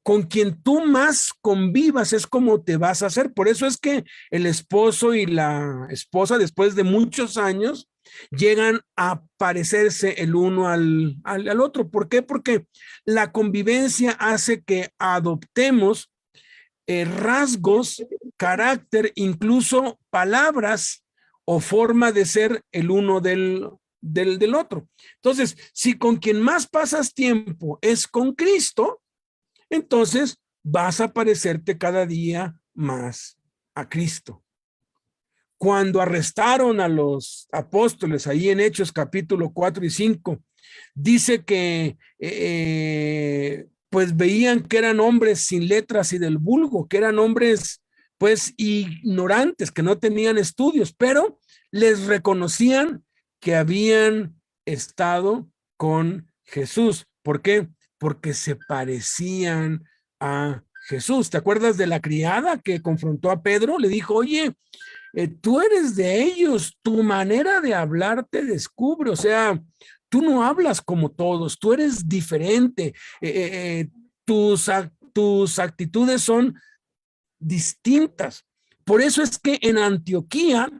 Con quien tú más convivas es como te vas a hacer. Por eso es que el esposo y la esposa, después de muchos años, llegan a parecerse el uno al otro. ¿Por qué? Porque la convivencia hace que adoptemos rasgos, carácter, incluso palabras o forma de ser el uno del otro. Entonces, si con quien más pasas tiempo es con Cristo, entonces vas a parecerte cada día más a Cristo. Cuando arrestaron a los apóstoles ahí en Hechos capítulo 4 y 5, dice que pues veían que eran hombres sin letras y del vulgo, que eran hombres pues ignorantes, que no tenían estudios, pero les reconocían que habían estado con Jesús. ¿Por qué? Porque se parecían a Jesús. ¿Te acuerdas de la criada que confrontó a Pedro? Le dijo, oye, tú eres de ellos, tu manera de hablar te descubre, o sea, tú no hablas como todos, tú eres diferente, tus actitudes son distintas. Por eso es que en Antioquía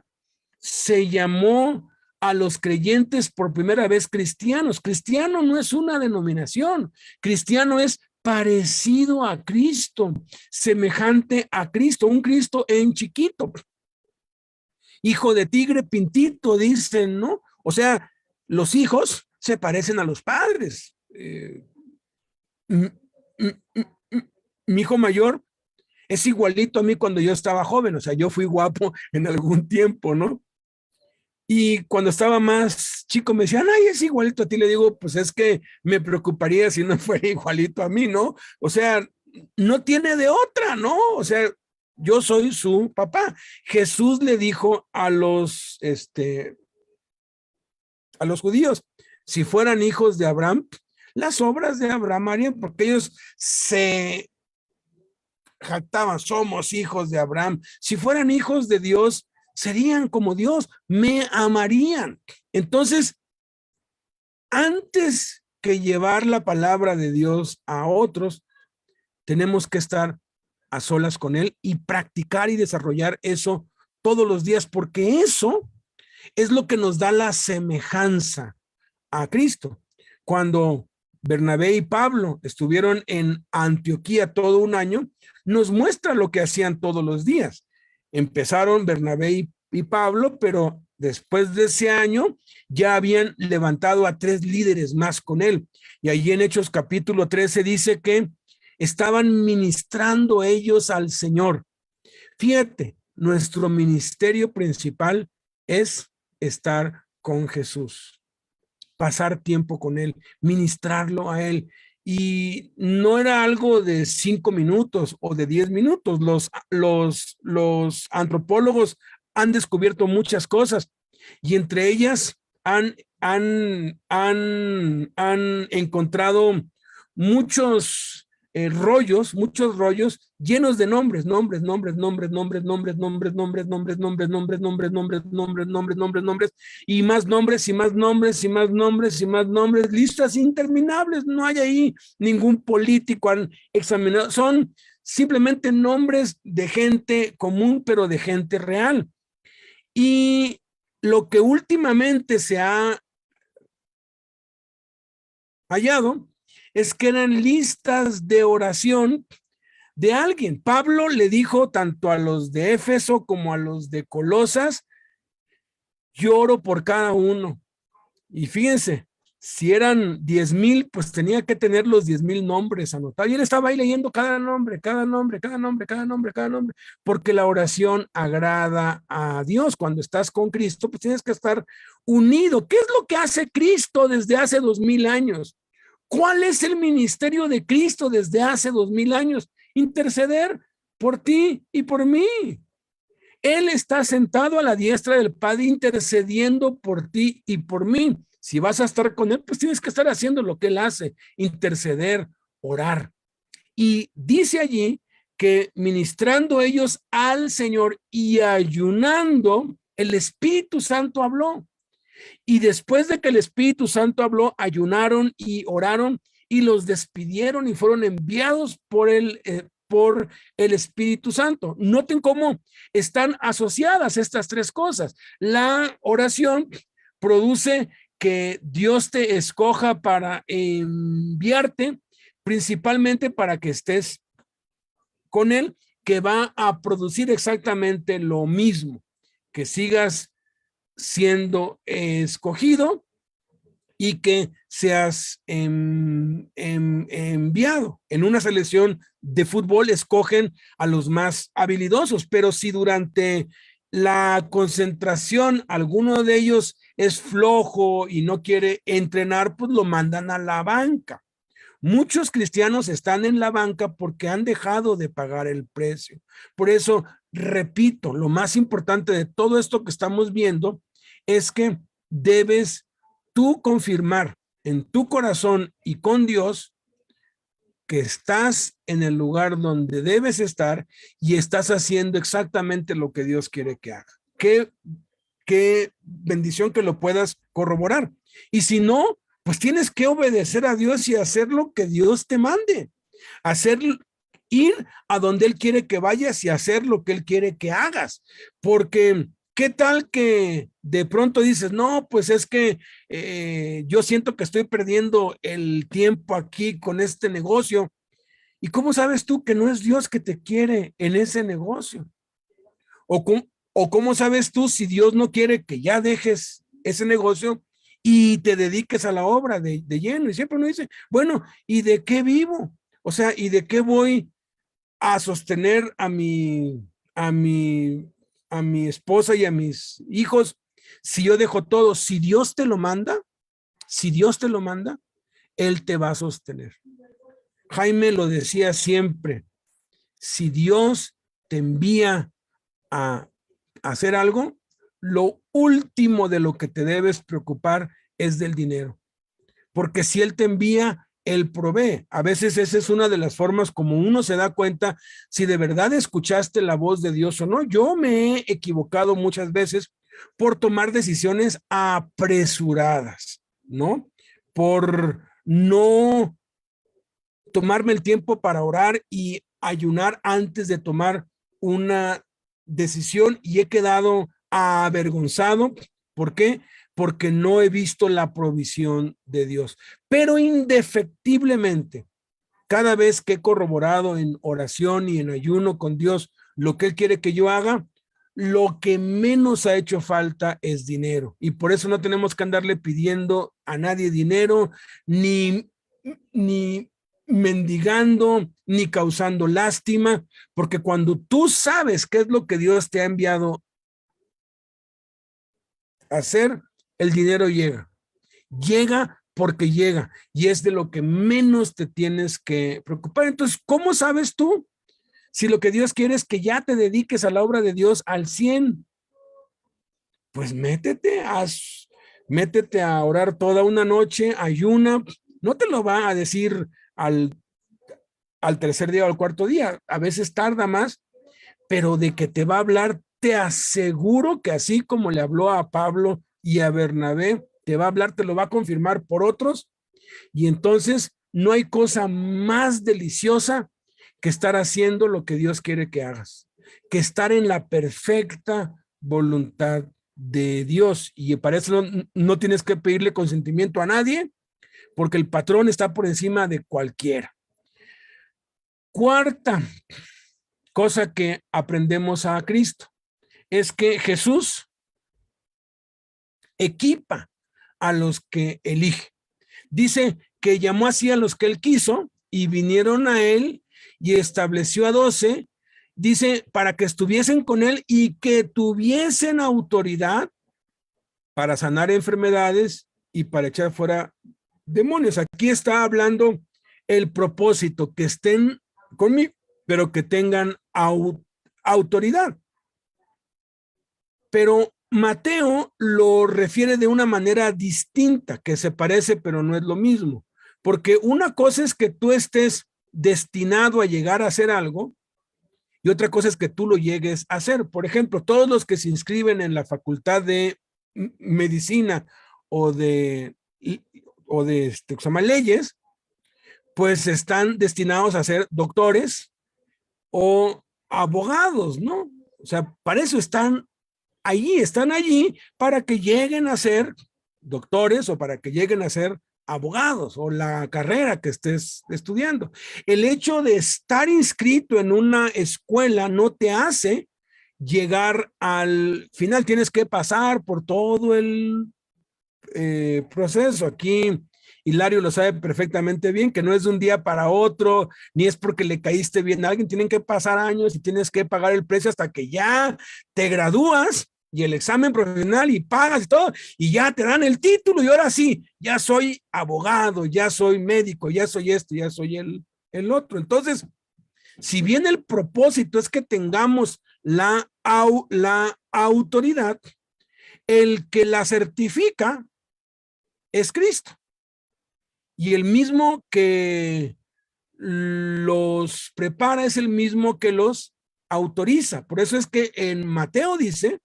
se llamó a los creyentes por primera vez cristianos. Cristiano no es una denominación, cristiano es parecido a Cristo, semejante a Cristo, un Cristo en chiquito. Hijo de tigre pintito, dicen, ¿no? O sea, los hijos se parecen a los padres. Mi hijo mayor es igualito a mí cuando yo estaba joven, o sea, yo fui guapo en algún tiempo, ¿no? Y cuando estaba más chico me decían, ay, es igualito a ti. Le digo, pues es que me preocuparía si no fuera igualito a mí, ¿no? O sea, no tiene de otra, ¿no? O sea, yo soy su papá. Jesús le dijo a los judíos, si fueran hijos de Abraham, las obras de Abraham harían, porque ellos se jactaban, somos hijos de Abraham. Si fueran hijos de Dios, serían como Dios, me amarían. Entonces, antes que llevar la palabra de Dios a otros, tenemos que estar a solas con Él y practicar y desarrollar eso todos los días, porque eso es lo que nos da la semejanza a Cristo. Cuando Bernabé y Pablo estuvieron en Antioquía todo un año, nos muestra lo que hacían todos los días. Empezaron Bernabé y Pablo, pero después de ese año ya habían levantado a 3 líderes más con él. Y allí en Hechos capítulo 13 dice que estaban ministrando ellos al Señor. Fíjate, nuestro ministerio principal es estar con Jesús, pasar tiempo con Él, ministrarlo a Él. Y no era algo de 5 minutos o de 10 minutos. Los antropólogos han descubierto muchas cosas y entre ellas han encontrado muchos rollos llenos de nombres y más nombres y más nombres y más nombres y más nombres, listas interminables. No hay ahí ningún político han examinado, son simplemente nombres de gente común, pero de gente real. Y lo que últimamente se ha hallado es que eran listas de oración de alguien. Pablo le dijo tanto a los de Éfeso como a los de Colosas, yo oro por cada uno. Y fíjense, si eran 10,000, pues tenía que tener los 10,000 nombres anotados. Y él estaba ahí leyendo cada nombre, porque la oración agrada a Dios. Cuando estás con Cristo, pues tienes que estar unido. ¿Qué es lo que hace Cristo desde hace 2,000 años? ¿Cuál es el ministerio de Cristo desde hace 2,000 años? Interceder por ti y por mí. Él está sentado a la diestra del Padre intercediendo por ti y por mí. Si vas a estar con Él, pues tienes que estar haciendo lo que Él hace, interceder, orar. Y dice allí que ministrando ellos al Señor y ayunando, el Espíritu Santo habló. Y después de que el Espíritu Santo habló, ayunaron y oraron y los despidieron y fueron enviados por el Espíritu Santo. Noten cómo están asociadas estas 3 cosas. La oración produce que Dios te escoja para enviarte, principalmente para que estés con Él, que va a producir exactamente lo mismo, que sigas siendo escogido y que seas enviado. En una selección de fútbol escogen a los más habilidosos, pero si durante la concentración alguno de ellos es flojo y no quiere entrenar, pues lo mandan a la banca. Muchos cristianos están en la banca porque han dejado de pagar el precio. Por eso, repito, lo más importante de todo esto que estamos viendo es que debes tú confirmar en tu corazón y con Dios que estás en el lugar donde debes estar y estás haciendo exactamente lo que Dios quiere que haga. Qué bendición que lo puedas corroborar. Y si no, pues tienes que obedecer a Dios y hacer lo que Dios te mande. Ir a donde Él quiere que vayas y hacer lo que Él quiere que hagas. Porque ¿qué tal que de pronto dices, no, pues es que yo siento que estoy perdiendo el tiempo aquí con este negocio? ¿Y cómo sabes tú que no es Dios que te quiere en ese negocio? ¿O cómo sabes tú si Dios no quiere que ya dejes ese negocio y te dediques a la obra de lleno? Y siempre uno dice, bueno, ¿y de qué vivo? O sea, ¿y de qué voy a sostener a mi esposa y a mis hijos si yo dejo todo? Si Dios te lo manda, Él te va a sostener. Jaime lo decía siempre, si Dios te envía a hacer algo, lo último de lo que te debes preocupar es del dinero, porque si Él te envía, Él provee. A veces esa es una de las formas como uno se da cuenta si de verdad escuchaste la voz de Dios o no. Yo me he equivocado muchas veces por tomar decisiones apresuradas, ¿no? Por no tomarme el tiempo para orar y ayunar antes de tomar una decisión y he quedado avergonzado. ¿Por qué? Porque no he visto la provisión de Dios. Pero indefectiblemente, cada vez que he corroborado en oración y en ayuno con Dios lo que Él quiere que yo haga, lo que menos ha hecho falta es dinero. Y por eso no tenemos que andarle pidiendo a nadie dinero, ni mendigando, ni causando lástima, porque cuando tú sabes qué es lo que Dios te ha enviado a hacer, el dinero llega porque llega y es de lo que menos te tienes que preocupar. Entonces, ¿cómo sabes tú si lo que Dios quiere es que ya te dediques a la obra de Dios al 100? Pues métete a orar toda una noche, ayuna. No te lo va a decir al tercer día o al cuarto día, a veces tarda más, pero de que te va a hablar, te aseguro que así como le habló a Pablo y a Bernabé, te va a hablar, te lo va a confirmar por otros, y entonces no hay cosa más deliciosa que estar haciendo lo que Dios quiere que hagas, que estar en la perfecta voluntad de Dios, y para eso no tienes que pedirle consentimiento a nadie, porque el patrón está por encima de cualquiera. Cuarta cosa que aprendemos a Cristo es que Jesús equipa a los que elige. Dice que llamó así a los que Él quiso y vinieron a Él y estableció a 12, dice, para que estuviesen con Él y que tuviesen autoridad para sanar enfermedades y para echar fuera demonios. Aquí está hablando el propósito, que estén conmigo, pero que tengan autoridad. Pero Mateo lo refiere de una manera distinta, que se parece, pero no es lo mismo. Porque una cosa es que tú estés destinado a llegar a hacer algo y otra cosa es que tú lo llegues a hacer. Por ejemplo, todos los que se inscriben en la facultad de medicina o de leyes, pues están destinados a ser doctores o abogados, ¿no? O sea, para eso están allí para que lleguen a ser doctores o para que lleguen a ser abogados o la carrera que estés estudiando. El hecho de estar inscrito en una escuela no te hace llegar al final. Tienes que pasar por todo el proceso. Aquí Hilario lo sabe perfectamente bien, que no es de un día para otro, ni es porque le caíste bien a alguien. Tienen que pasar años y tienes que pagar el precio hasta que ya te gradúas y el examen profesional y pagas y todo, y ya te dan el título y ahora sí, ya soy abogado, ya soy médico, ya soy esto, ya soy el otro. Entonces, si bien el propósito es que tengamos la autoridad, el que la certifica es Cristo. Y el mismo que los prepara es el mismo que los autoriza. Por eso es que en Mateo dice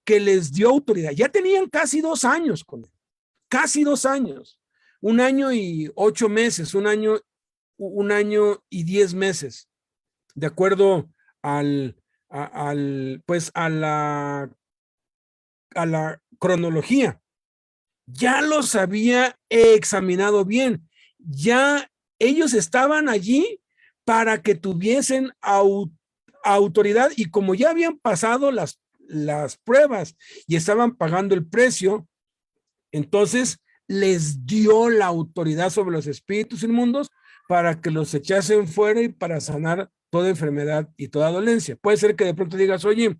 que les dio autoridad. Ya tenían casi 2 años con él, casi 2 años, 1 año y 8 meses, 1 año y 10 meses, de acuerdo pues a la cronología. Ya los había examinado bien, ya ellos estaban allí para que tuviesen autoridad, y como ya habían pasado las pruebas y estaban pagando el precio, entonces les dio la autoridad sobre los espíritus inmundos para que los echasen fuera y para sanar toda enfermedad y toda dolencia. Puede ser que de pronto digas, oye,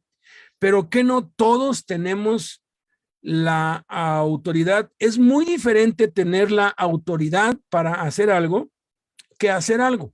pero que no todos tenemos la autoridad. Es muy diferente tener la autoridad para hacer algo que hacer algo.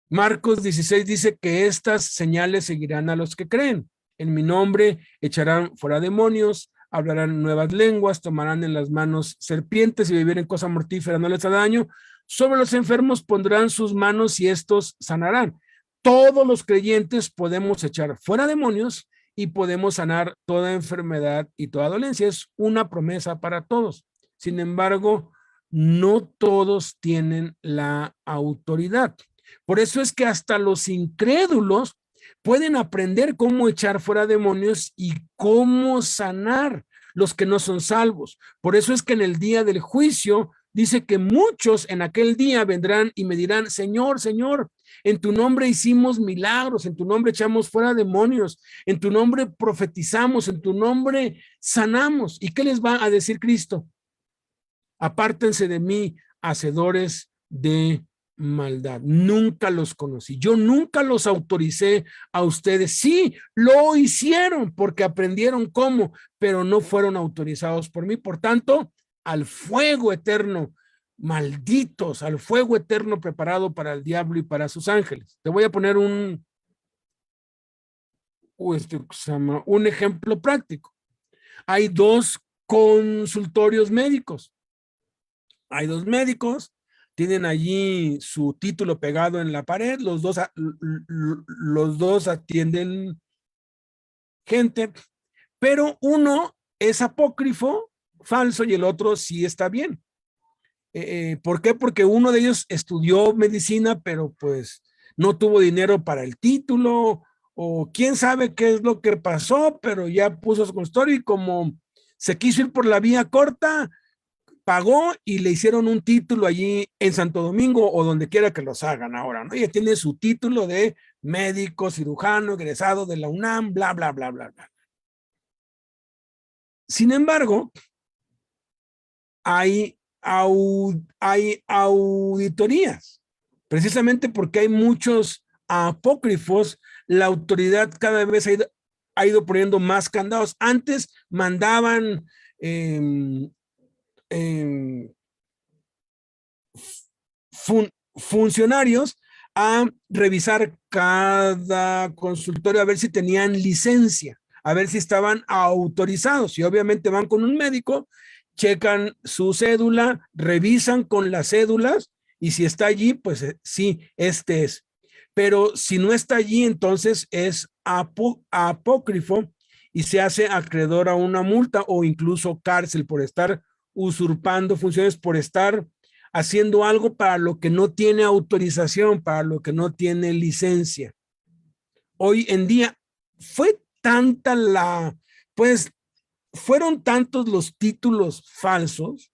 Marcos 16 dice que estas señales seguirán a los que creen. En mi nombre echarán fuera demonios, hablarán nuevas lenguas, tomarán en las manos serpientes y bebieren cosa mortífera no les hará daño. Sobre los enfermos pondrán sus manos y estos sanarán. Todos los creyentes podemos echar fuera demonios y podemos sanar toda enfermedad y toda dolencia. Es una promesa para todos. Sin embargo, no todos tienen la autoridad. Por eso es que hasta los incrédulos pueden aprender cómo echar fuera demonios y cómo sanar los que no son salvos. Por eso es que en el día del juicio dice que muchos en aquel día vendrán y me dirán, Señor, Señor, en tu nombre hicimos milagros, en tu nombre echamos fuera demonios, en tu nombre profetizamos, en tu nombre sanamos. ¿Y qué les va a decir Cristo? Apártense de mí, hacedores de maldad. Nunca los conocí. Yo nunca los autoricé a ustedes. Sí, lo hicieron porque aprendieron cómo, pero no fueron autorizados por mí. Por tanto, al fuego eterno, malditos, al fuego eterno preparado para el diablo y para sus ángeles. Te voy a poner un ejemplo práctico. Hay 2 consultorios médicos. Hay 2 médicos, tienen allí su título pegado en la pared, los dos atienden gente, pero uno es apócrifo, falso, y el otro sí está bien. ¿Por qué? Porque uno de ellos estudió medicina, pero pues no tuvo dinero para el título, o quién sabe qué es lo que pasó, pero ya puso su consultorio y como se quiso ir por la vía corta, pagó y le hicieron un título allí en Santo Domingo o donde quiera que los hagan ahora, ¿no? Ella tiene su título de médico, cirujano, egresado de la UNAM, bla, bla, bla, bla, bla. Sin embargo, hay auditorías, precisamente porque hay muchos apócrifos, la autoridad cada vez ha ido poniendo más candados. Antes mandaban funcionarios a revisar cada consultorio a ver si tenían licencia, a ver si estaban autorizados, y obviamente van con un médico, checan su cédula, revisan con las cédulas y si está allí, pues sí, este es. Pero si no está allí, entonces es apócrifo y se hace acreedor a una multa o incluso cárcel por estar usurpando funciones, por estar haciendo algo para lo que no tiene autorización, para lo que no tiene licencia. Hoy en día fue tanta fueron tantos los títulos falsos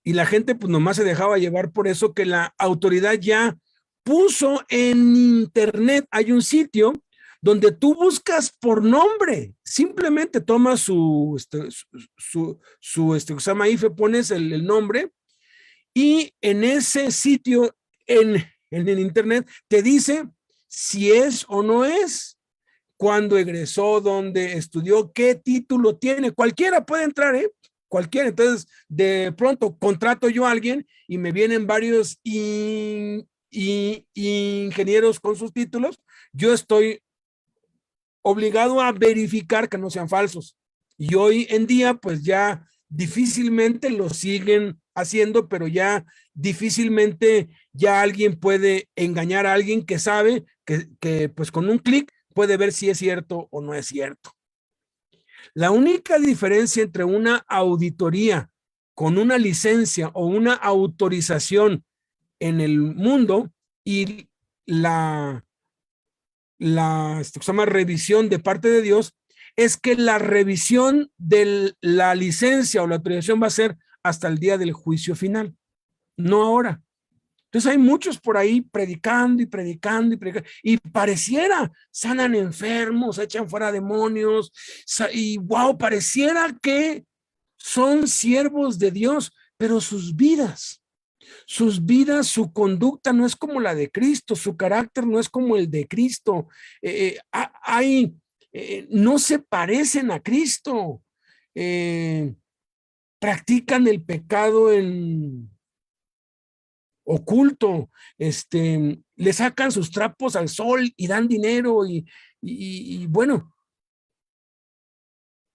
y la gente pues nomás se dejaba llevar por eso, que la autoridad ya puso en internet, hay un sitio donde tú buscas por nombre, simplemente tomas se llama IFE, pones el nombre, y en ese sitio, en el internet, te dice si es o no es, cuándo egresó, dónde estudió, qué título tiene. Cualquiera puede entrar, ¿eh? Cualquiera. Entonces, de pronto contrato yo a alguien y me vienen varios ingenieros con sus títulos. Yo estoy obligado a verificar que no sean falsos. Y hoy en día, pues ya difícilmente lo siguen haciendo, pero ya difícilmente ya alguien puede engañar a alguien que sabe que pues con un clic puede ver si es cierto o no es cierto. La única diferencia entre una auditoría con una licencia o una autorización en el mundo y se llama revisión de parte de Dios, es que la revisión de la licencia o la autorización va a ser hasta el día del juicio final, no ahora. Entonces hay muchos por ahí predicando y predicando y predicando, y pareciera sanan enfermos, echan fuera demonios, y wow, pareciera que son siervos de Dios, pero sus vidas, su conducta no es como la de Cristo, su carácter no es como el de Cristo, no se parecen a Cristo, practican el pecado en oculto, le sacan sus trapos al sol y dan dinero y bueno,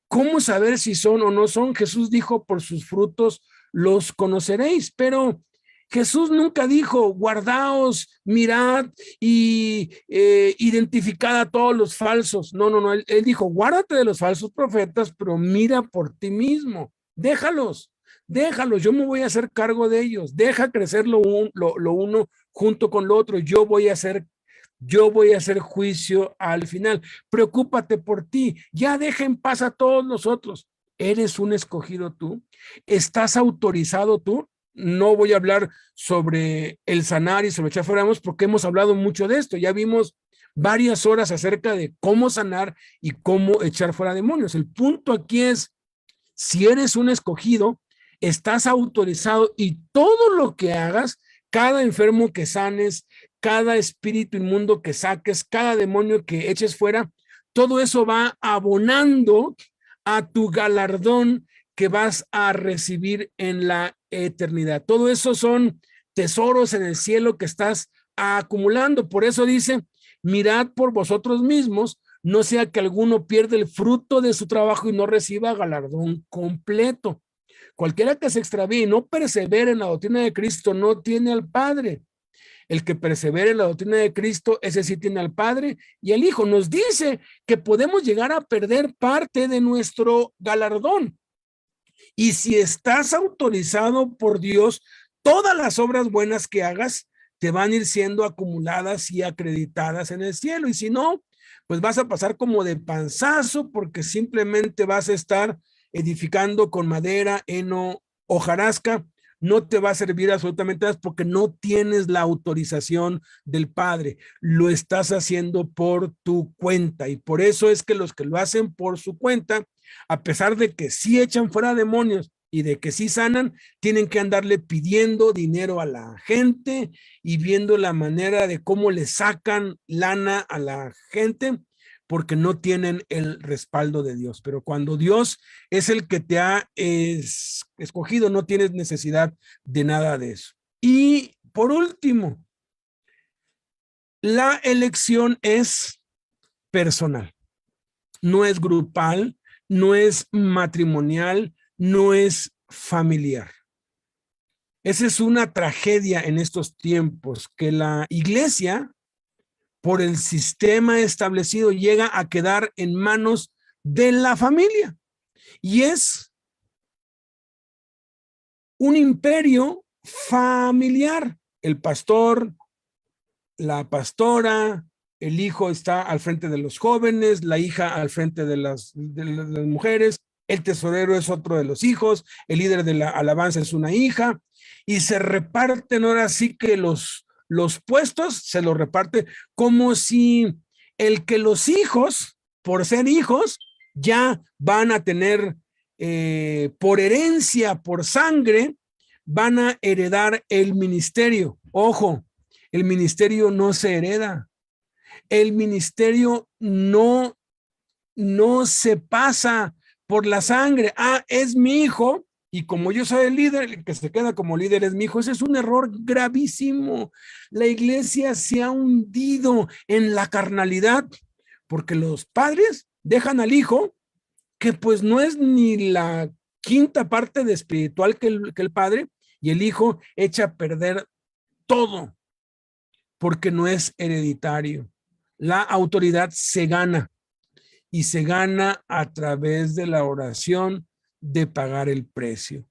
¿cómo saber si son o no son? Jesús dijo, por sus frutos los conoceréis, pero Jesús nunca dijo, guardaos, mirad y identificad a todos los falsos. No, no, no, él dijo, guárdate de los falsos profetas, pero mira por ti mismo, déjalos, yo me voy a hacer cargo de ellos, deja crecer lo uno junto con lo otro, yo voy a hacer juicio al final. Preocúpate por ti, ya deja en paz a todos los otros. ¿Eres un escogido tú? ¿Estás autorizado tú? No voy a hablar sobre el sanar y sobre echar fuera demonios porque hemos hablado mucho de esto. Ya vimos varias horas acerca de cómo sanar y cómo echar fuera demonios. El punto aquí es, si eres un escogido, estás autorizado y todo lo que hagas, cada enfermo que sanes, cada espíritu inmundo que saques, cada demonio que eches fuera, todo eso va abonando a tu galardón que vas a recibir en la eternidad. Todo eso son tesoros en el cielo que estás acumulando. Por eso dice, mirad por vosotros mismos, no sea que alguno pierda el fruto de su trabajo y no reciba galardón completo. Cualquiera que se extravíe y no persevere en la doctrina de Cristo no tiene al Padre. El que persevere en la doctrina de Cristo, ese sí tiene al Padre y al Hijo. Nos dice que podemos llegar a perder parte de nuestro galardón. Y si estás autorizado por Dios, todas las obras buenas que hagas te van a ir siendo acumuladas y acreditadas en el cielo. Y si no, pues vas a pasar como de panzazo porque simplemente vas a estar edificando con madera, heno, hojarasca. No te va a servir absolutamente nada porque no tienes la autorización del Padre. Lo estás haciendo por tu cuenta y por eso es que los que lo hacen por su cuenta, a pesar de que sí echan fuera demonios y de que sí sanan, tienen que andarle pidiendo dinero a la gente y viendo la manera de cómo le sacan lana a la gente porque no tienen el respaldo de Dios. Pero cuando Dios es el que te ha escogido, no tienes necesidad de nada de eso. Y por último, la elección es personal, no es grupal, no es matrimonial, no es familiar. Esa es una tragedia en estos tiempos, que la iglesia, por el sistema establecido, llega a quedar en manos de la familia. Y es un imperio familiar. El pastor, la pastora, el hijo está al frente de los jóvenes, la hija al frente de las mujeres, el tesorero es otro de los hijos, el líder de la alabanza es una hija, y se reparten ahora sí que los puestos se los reparte como si el que los hijos, por ser hijos, ya van a tener por herencia, por sangre, van a heredar el ministerio. Ojo, el ministerio no se hereda. El ministerio no se pasa por la sangre. Ah, es mi hijo, y como yo soy el líder, el que se queda como líder es mi hijo. Ese es un error gravísimo. La iglesia se ha hundido en la carnalidad porque los padres dejan al hijo, que pues no es ni la quinta parte de espiritual que el padre, y el hijo echa a perder todo porque no es hereditario. La autoridad se gana, y se gana a través de la oración, de pagar el precio.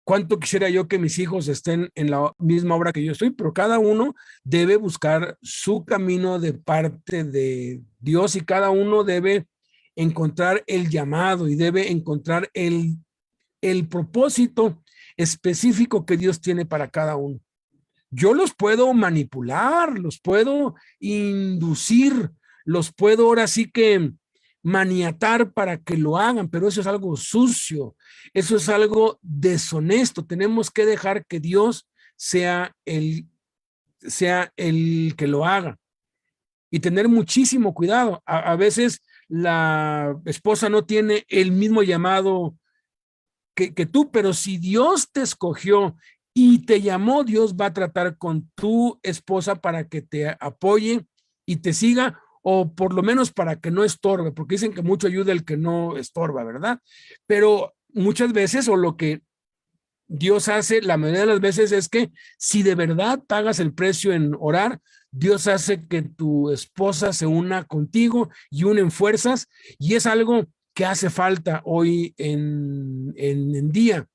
¿Cuánto quisiera yo que mis hijos estén en la misma obra que yo estoy? Pero cada uno debe buscar su camino de parte de Dios, y cada uno debe encontrar el llamado y debe encontrar el propósito específico que Dios tiene para cada uno. Yo los puedo manipular, los puedo inducir, los puedo ahora sí que maniatar para que lo hagan, pero eso es algo sucio, eso es algo deshonesto. Tenemos que dejar que Dios sea el que lo haga, y tener muchísimo cuidado. A veces la esposa no tiene el mismo llamado que tú, pero si Dios te escogió y te llamó, Dios va a tratar con tu esposa para que te apoye y te siga, o por lo menos para que no estorbe, porque dicen que mucho ayuda el que no estorba, ¿verdad? Pero muchas veces, o lo que Dios hace la mayoría de las veces, es que si de verdad pagas el precio en orar, Dios hace que tu esposa se una contigo y unen fuerzas, y es algo que hace falta hoy en día.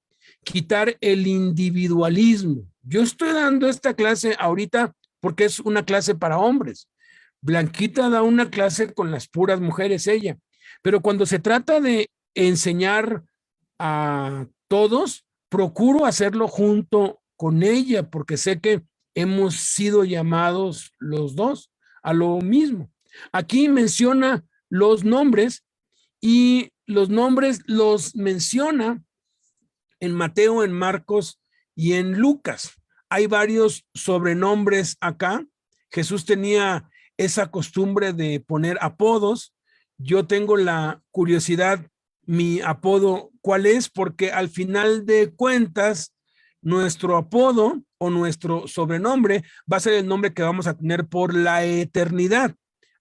Quitar el individualismo. Yo estoy dando esta clase ahorita porque es una clase para hombres. Blanquita da una clase con las puras mujeres, ella. Pero cuando se trata de enseñar a todos, procuro hacerlo junto con ella, porque sé que hemos sido llamados los dos a lo mismo. Aquí menciona los nombres, y los nombres los menciona en Mateo, en Marcos y en Lucas. Hay varios sobrenombres acá. Jesús tenía esa costumbre de poner apodos. Yo tengo la curiosidad, mi apodo, ¿cuál es? Porque al final de cuentas, nuestro apodo o nuestro sobrenombre va a ser el nombre que vamos a tener por la eternidad.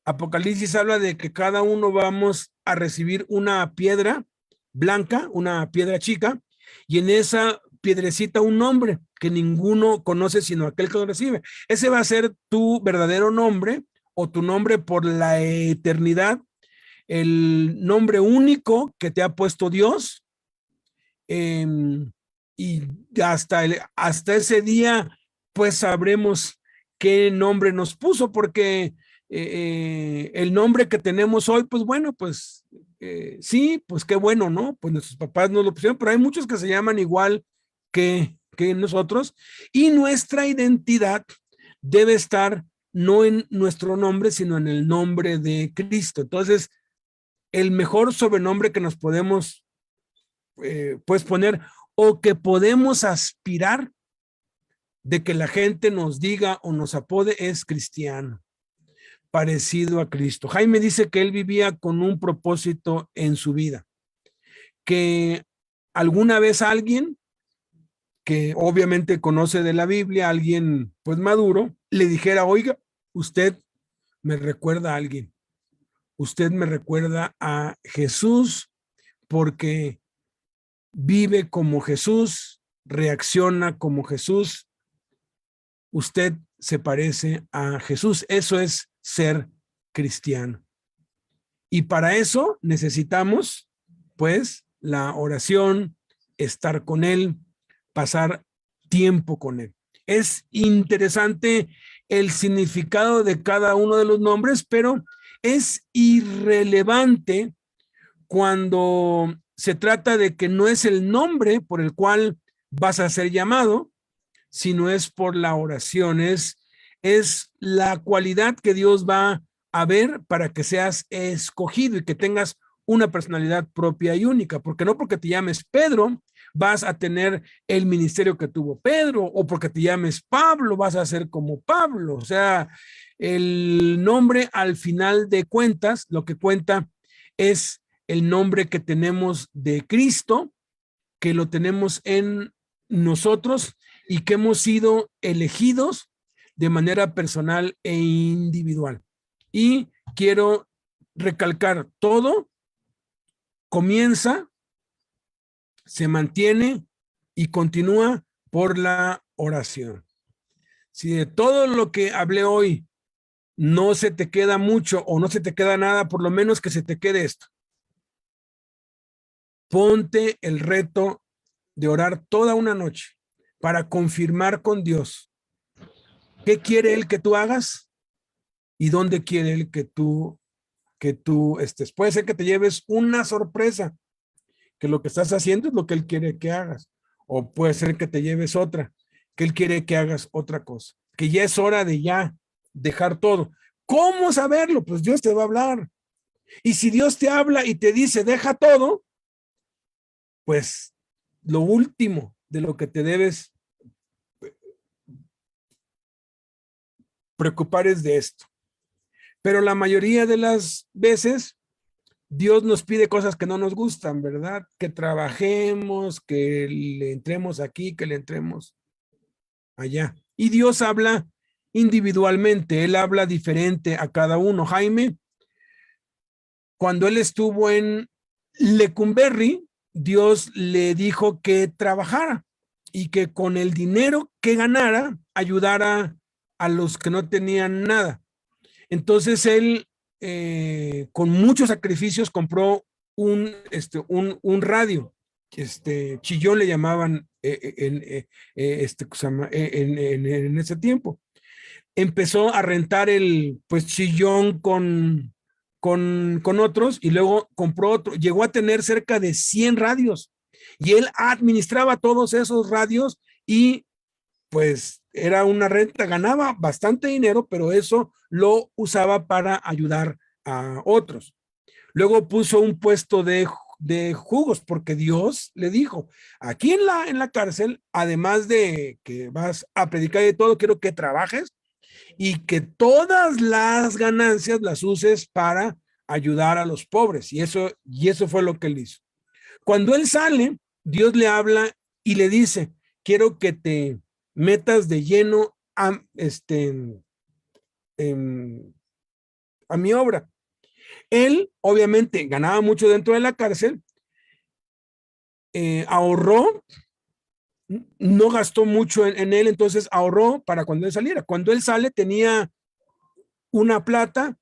Apocalipsis habla de que cada uno vamos a recibir una piedra blanca, una piedra chica, y en esa piedrecita un nombre que ninguno conoce sino aquel que lo recibe. Ese va a ser tu verdadero nombre, o tu nombre por la eternidad, el nombre único que te ha puesto Dios. Y hasta ese día pues sabremos qué nombre nos puso, porque el nombre que tenemos hoy, pues bueno, pues sí, pues qué bueno, ¿no? Pues nuestros papás nos lo pusieron, pero hay muchos que se llaman igual que nosotros, y nuestra identidad debe estar no en nuestro nombre, sino en el nombre de Cristo. Entonces, el mejor sobrenombre que nos podemos pues poner, o que podemos aspirar de que la gente nos diga o nos apode, es cristiano, parecido a Cristo. Jaime dice que él vivía con un propósito en su vida, que alguna vez alguien que obviamente conoce de la Biblia, alguien pues maduro, le dijera: oiga, usted me recuerda a alguien, usted me recuerda a Jesús, porque vive como Jesús, reacciona como Jesús, usted se parece a Jesús. Eso es ser cristiano. Y para eso necesitamos, pues, la oración, estar con Él, pasar tiempo con Él. Es interesante el significado de cada uno de los nombres, pero es irrelevante cuando se trata de que no es el nombre por el cual vas a ser llamado, sino es por la oración, es la cualidad que Dios va a ver para que seas escogido y que tengas una personalidad propia y única, porque no porque te llames Pedro vas a tener el ministerio que tuvo Pedro, o porque te llames Pablo vas a ser como Pablo. O sea, el nombre al final de cuentas, lo que cuenta es el nombre que tenemos de Cristo, que lo tenemos en nosotros y que hemos sido elegidos de manera personal e individual. Y quiero recalcar, todo comienza, se mantiene y continúa por la oración. Si de todo lo que hablé hoy no se te queda mucho o no se te queda nada, por lo menos que se te quede esto. Ponte el reto de orar toda una noche para confirmar con Dios qué quiere Él que tú hagas y dónde quiere Él que tú estés. Puede ser que te lleves una sorpresa, que lo que estás haciendo es lo que Él quiere que hagas, o puede ser que te lleves otra, que Él quiere que hagas otra cosa, que ya es hora de ya dejar todo. ¿Cómo saberlo? Pues Dios te va a hablar. Y si Dios te habla y te dice, deja todo, pues lo último de lo que te debes preocupar es de esto. Pero la mayoría de las veces Dios nos pide cosas que no nos gustan, ¿verdad? Que trabajemos, que le entremos aquí, que le entremos allá. Y Dios habla individualmente, Él habla diferente a cada uno. Jaime, cuando él estuvo en Lecumberri, Dios le dijo que trabajara y que con el dinero que ganara ayudara a los que no tenían nada. Entonces él, con muchos sacrificios, compró un radio, chillón le llamaban en ese tiempo. Empezó a rentar el chillón con otros y luego compró otro. Llegó a tener cerca de 100 radios y él administraba todos esos radios y pues era una renta, ganaba bastante dinero, pero eso lo usaba para ayudar a otros. Luego puso un puesto de jugos porque Dios le dijo, aquí en la cárcel, además de que vas a predicar y todo, quiero que trabajes y que todas las ganancias las uses para ayudar a los pobres. Y eso fue lo que él hizo. Cuando él sale, Dios le habla y le dice, quiero que te metas de lleno a mi obra. Él, obviamente, ganaba mucho dentro de la cárcel, ahorró, no gastó mucho en él, entonces ahorró para cuando él saliera. Cuando él sale tenía una plata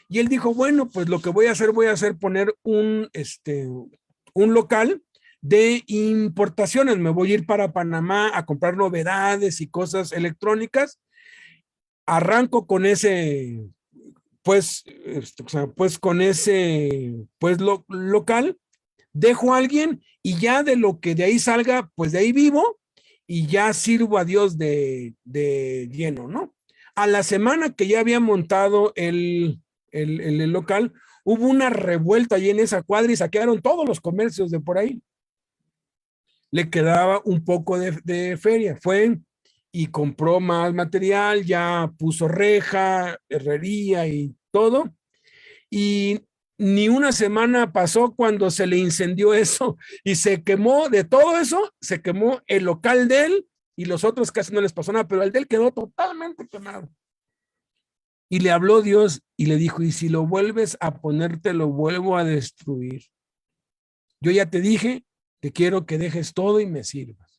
y él dijo, bueno, pues lo que voy a hacer poner un local de importaciones. Me voy a ir para Panamá a comprar novedades y cosas electrónicas. Arranco con ese, con ese, local, dejo a alguien y ya de lo que de ahí salga, pues de ahí vivo y ya sirvo a Dios de lleno, ¿no? A la semana que ya había montado el local, hubo una revuelta allí en esa cuadra y saquearon todos los comercios de por ahí. Le quedaba un poco de feria. Fue y compró más material, ya puso reja, herrería y todo. Y ni una semana pasó cuando se le incendió eso y se quemó de todo eso, se quemó el local de él y los otros casi no les pasó nada, pero el de él quedó totalmente quemado. Y le habló Dios y le dijo, y si lo vuelves a poner, te lo vuelvo a destruir. Yo ya te dije que quiero que dejes todo y me sirvas.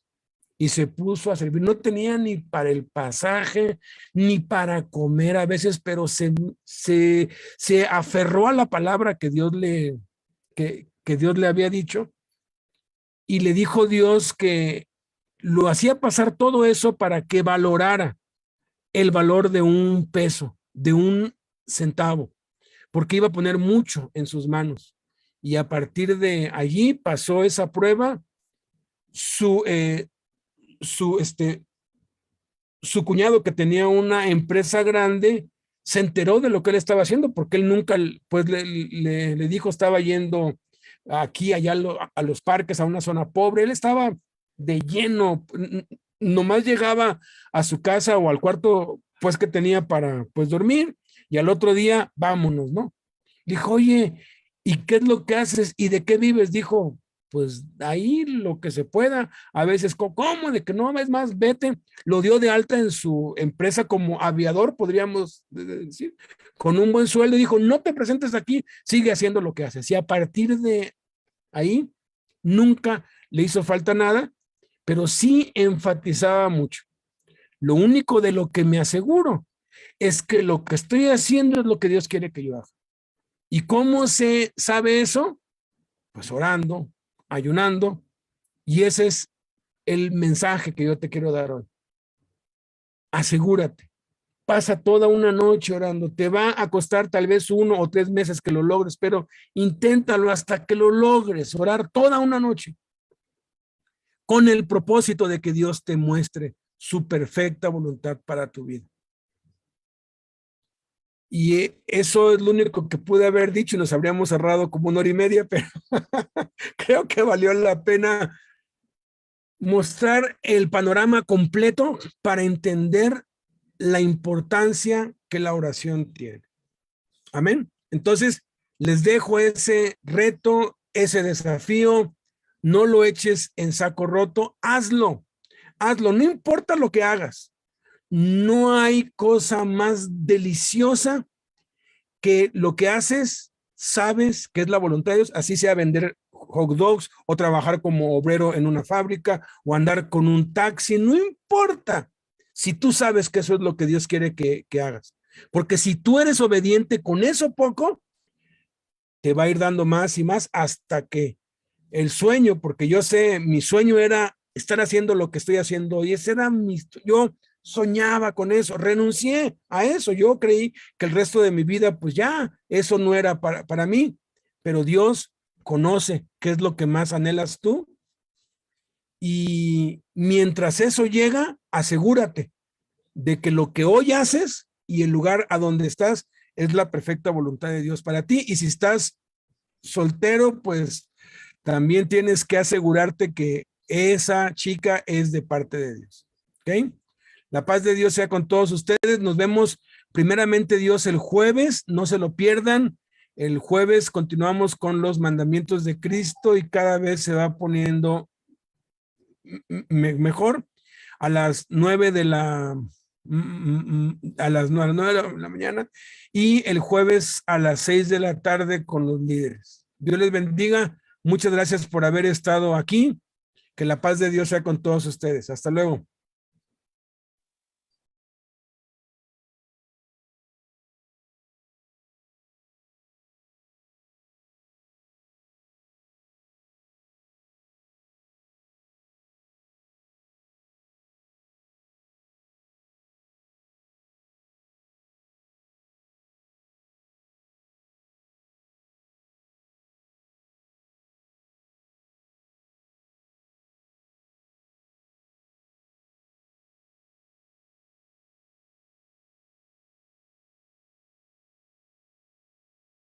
Y se puso a servir. No tenía ni para el pasaje, ni para comer a veces, pero se aferró a la palabra que Dios que Dios le había dicho. Y le dijo Dios que lo hacía pasar todo eso para que valorara el valor de un peso, de un centavo, porque iba a poner mucho en sus manos. y a partir de allí pasó esa prueba. Su cuñado, que tenía una empresa grande, se enteró de lo que él estaba haciendo, porque él nunca, pues le dijo, estaba yendo aquí, allá a los parques, a una zona pobre. Él estaba de lleno, nomás llegaba a su casa o al cuarto, pues, que tenía para, pues, dormir, y al otro día, vámonos, ¿no? Dijo, oye, ¿y qué es lo que haces? ¿Y de qué vives? Dijo, pues ahí lo que se pueda. A veces, ¿cómo? De que no, es más, vete. Lo dio de alta en su empresa como aviador, podríamos decir, con un buen sueldo. Dijo, no te presentes aquí, sigue haciendo lo que haces. Y a partir de ahí, nunca le hizo falta nada, pero sí enfatizaba mucho. Lo único de lo que me aseguro es que lo que estoy haciendo es lo que Dios quiere que yo haga. ¿Y cómo se sabe eso? Pues orando, ayunando, y ese es el mensaje que yo te quiero dar hoy. Asegúrate, pasa toda una noche orando. Te va a costar tal vez 1 o 3 meses que lo logres, pero inténtalo hasta que lo logres, orar toda una noche, con el propósito de que Dios te muestre su perfecta voluntad para tu vida. Y eso es lo único que pude haber dicho, y nos habríamos cerrado como 1 hora y media, pero creo que valió la pena mostrar el panorama completo para entender la importancia que la oración tiene. Amén. Entonces, les dejo ese reto, ese desafío. No lo eches en saco roto, hazlo, no importa lo que hagas. No hay cosa más deliciosa que lo que haces, sabes que es la voluntad de Dios, así sea vender hot dogs o trabajar como obrero en una fábrica o andar con un taxi, no importa. Si tú sabes que eso es lo que Dios quiere que hagas, porque si tú eres obediente con eso poco, te va a ir dando más y más hasta que el sueño, porque yo sé, mi sueño era estar haciendo lo que estoy haciendo y ese era yo soñaba con eso, renuncié a eso, yo creí que el resto de mi vida, pues ya, eso no era para mí, pero Dios conoce qué es lo que más anhelas tú, y mientras eso llega, asegúrate de que lo que hoy haces y el lugar a donde estás es la perfecta voluntad de Dios para ti. Y si estás soltero, pues también tienes que asegurarte que esa chica es de parte de Dios. ¿Ok? La paz de Dios sea con todos ustedes. Nos vemos primeramente Dios el jueves. No se lo pierdan. El jueves continuamos con los mandamientos de Cristo y cada vez se va poniendo mejor. A las 9 de la a las 9 de la mañana y el jueves a las 6 de la tarde con los líderes. Dios les bendiga. Muchas gracias por haber estado aquí. Que la paz de Dios sea con todos ustedes. Hasta luego.